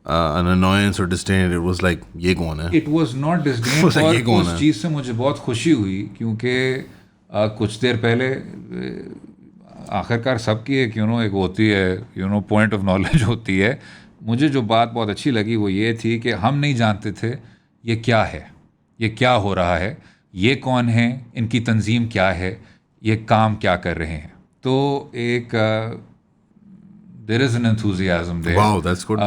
[SPEAKER 2] an annoyance or disdain. It was like یہ کون ہے.
[SPEAKER 1] It was not disdain. اور اس چیز سے مجھے بہت خوشی ہوئی کیونکہ کچھ دیر پہلے آخرکار سب کی ایک ایک ہوتی ہے پوائنٹ آف نالج ہوتی ہے. مجھے جو بات بہت اچھی لگی وہ یہ تھی کہ ہم نہیں جانتے تھے یہ کیا ہے، یہ کیا ہو رہا ہے، یہ کون ہیں، ان کی تنظیم کیا ہے، یہ کام کیا کر رہے ہیں. تو ایک there is an enthusiasm there.
[SPEAKER 2] Wow, that's good.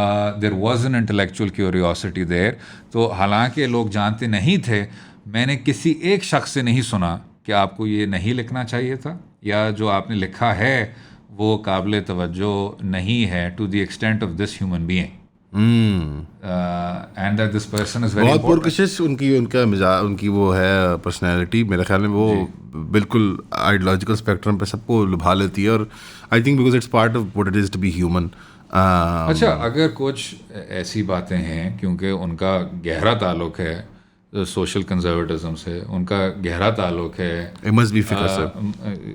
[SPEAKER 1] There was an intellectual curiosity there. تو حالانکہ لوگ جانتے نہیں تھے، میں نے کسی ایک شخص سے نہیں سنا کہ آپ کو یہ نہیں لکھنا چاہیے تھا یا جو آپ نے لکھا ہے وہ قابل توجہ نہیں ہے to the extent of this human being. And that this person is very
[SPEAKER 2] بہت
[SPEAKER 1] important.
[SPEAKER 2] پرکشش ان کی وہ ہے پرسنالٹی. میرے خیال میں وہ بالکل آئیڈیالوجیکل اسپیکٹرم پہ سب کو لبھا لیتی ہے اور I think because it's part of what it is to be human.
[SPEAKER 1] اچھا اگر کچھ ایسی باتیں ہیں کیونکہ ان کا گہرا تعلق ہے سوشل کنزرویٹزم سے، ان کا گہرا تعلق ہے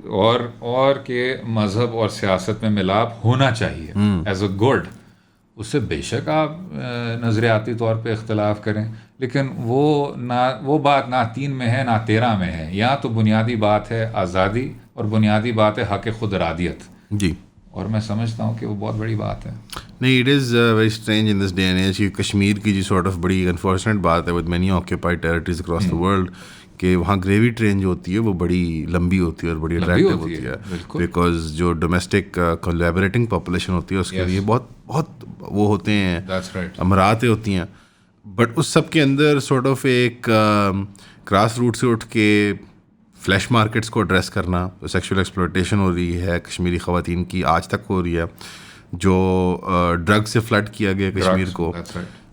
[SPEAKER 1] اور کہ مذہب اور سیاست میں ملاپ ہونا چاہیے ایز اے گڈ، اس سے بے شک آپ نظریاتی طور پہ اختلاف کریں، لیکن وہ بات نہ 3 میں ہے نہ 13 میں ہے. یہاں تو بنیادی بات ہے آزادی اور بنیادی بات ہے حق خود ارادیت.
[SPEAKER 2] جی،
[SPEAKER 1] اور میں سمجھتا ہوں کہ وہ بہت بڑی بات ہے.
[SPEAKER 2] نہیں، it is very strange in this day and age. Kashmir کی جو سارٹ آف بڑی انفارچونیٹ بات ہے with many occupied territories across the world کہ وہاں گریوی ٹرین جو ہوتی ہے وہ بڑی لمبی ہوتی ہے اور بڑی اٹریکٹیو ہوتی ہے بیکاز جو ڈومیسٹک کولیبریٹنگ پاپولیشن ہوتی ہے اس کے لیے بہت وہ ہوتے ہیں، امراتیں ہوتی ہیں. بٹ اس سب کے اندر سارٹ آف ایک گراس روٹ سے اٹھ کے فلیش مارکیٹس کو ایڈریس کرنا، سیکشول ایکسپلوٹیشن ہو رہی ہے کشمیری خواتین کی، آج تک ہو رہی ہے. جو ڈرگ سے فلڈ کیا گیا کشمیر کو،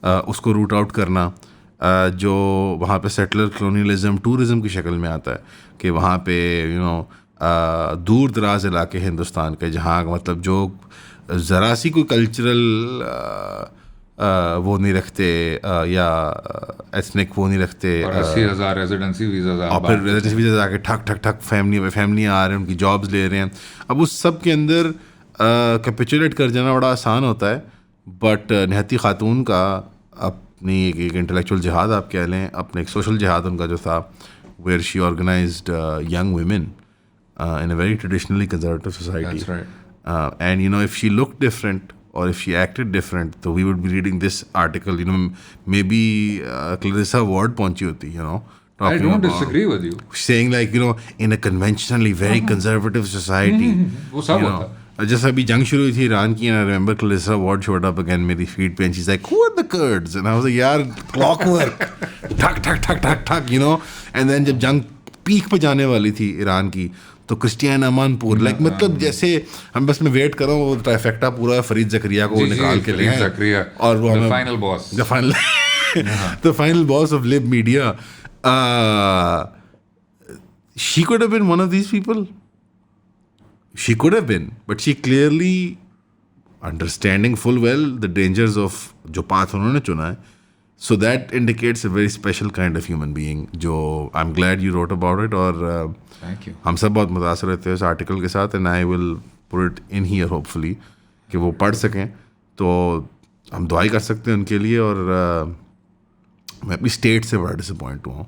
[SPEAKER 2] اس کو روٹ آؤٹ کرنا، جو وہاں پہ سیٹلر کلونیلزم ٹورزم کی شکل میں آتا ہے کہ وہاں پہ دور دراز علاقے ہندوستان کے جہاں مطلب جو ذرا سی کوئی کلچرل وہ نہیں رکھتے یا ایتھنک وہ نہیں رکھتے،
[SPEAKER 1] اور 80,000 ریزیڈنسی ویزاز
[SPEAKER 2] اور پھر ریزیڈنسی ویزاز آ کے ٹھک ٹھک ٹھک فیملیاں آ رہے ہیں، ان کی جابس لے رہے ہیں. اب اس سب کے اندر کیپیچولیٹ کر جانا بڑا آسان ہوتا ہے. بٹ نہتی خاتون کا اپنی ایک انٹلیکچوئل جہاد آپ کہہ لیں، اپنے ایک سوشل جہاد ان کا جو تھا، where she organised young women in a very traditionally conservative society. And if she look different or if she acted different, so we would be reading this article. You know, maybe Clarissa Ward pahunchi hoti, you know.
[SPEAKER 1] I don't disagree with you.
[SPEAKER 2] Saying like, you know, in a conventionally very conservative society.
[SPEAKER 1] وہ سب
[SPEAKER 2] you
[SPEAKER 1] ہوتا
[SPEAKER 2] know, جیسے ابھی جنگ شروع ہوئی تھی ایران کی, and I remember Clarissa Ward showed up again میری feed پہ, and she's like, who are the Kurds? And I was like, یار clockwork, ٹھک ٹھک ٹھک ٹھک ٹھک, you know. And then جب جنگ پیک پہ جانے والی تھی ایران کی, تو کرسٹین امان پور, لائک مطلب جیسے ہم بس میں ویٹ کر رہا ہوں وہ ٹرائیفیکٹا پورا فرید زکریا کو نکال کے لے آئے, اور وہ
[SPEAKER 1] final boss,
[SPEAKER 2] the final boss of Lib Media. She could have been one of these people. She could have been, but she clearly, understanding full well the dangers of jo path unhone chuna hai, so that indicates a very special kind of human being. Jo I'm glad you wrote about it, اور
[SPEAKER 1] thank you.
[SPEAKER 2] ہم سب بہت متاثر رہتے ہیں اس article کے ساتھ, and I will put it in here hopefully کہ وہ پڑھ سکیں, تو ہم دعائی کر سکتے ہیں ان کے لیے. اور میں اپنی اسٹیٹ سے بڑا ڈسپوائنٹ ہوا ہوں.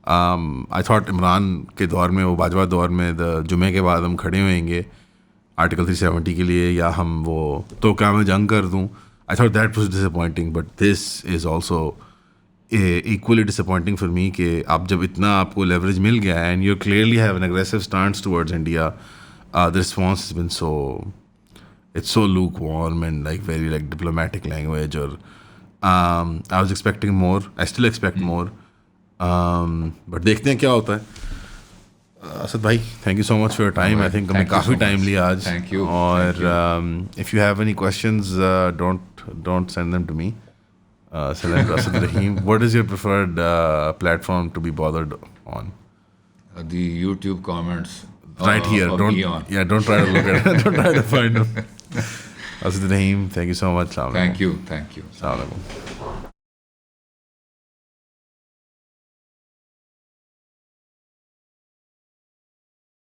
[SPEAKER 2] آئی تھاٹ عمران کے دور میں, وہ باجوہ دور میں, جمعے کے بعد ہم کھڑے ہوئیں گے آرٹیکل 370 کے لیے, یا ہم وہ تو کیا میں جنگ کر دوں. I thought that was ڈسپوائنٹنگ, but this is also equally ڈسپوائنٹنگ for me کہ آپ جب اتنا آپ کو لیوریج مل گیا ہے, and you clearly have an aggressive stance towards India, the response has been it's so lukewarm and like very like diplomatic language. Or I was expecting more. I still expect more. But دیکھتے ہیں کیا ہوتا ہے. اسد بھائی, thank you so much for your time. I think ہمیں کافی time لیا آج.
[SPEAKER 1] Thank you.
[SPEAKER 2] اور if you have any questions, don't send them to me. Send them to Asad Rahim. What is your preferred platform to be bothered on?
[SPEAKER 1] The YouTube comments.
[SPEAKER 2] Right here. Don't try to look at it. Don't try to find them. Asad Rahim, thank you so much.
[SPEAKER 1] Thank you.
[SPEAKER 2] Assalamu alaikum.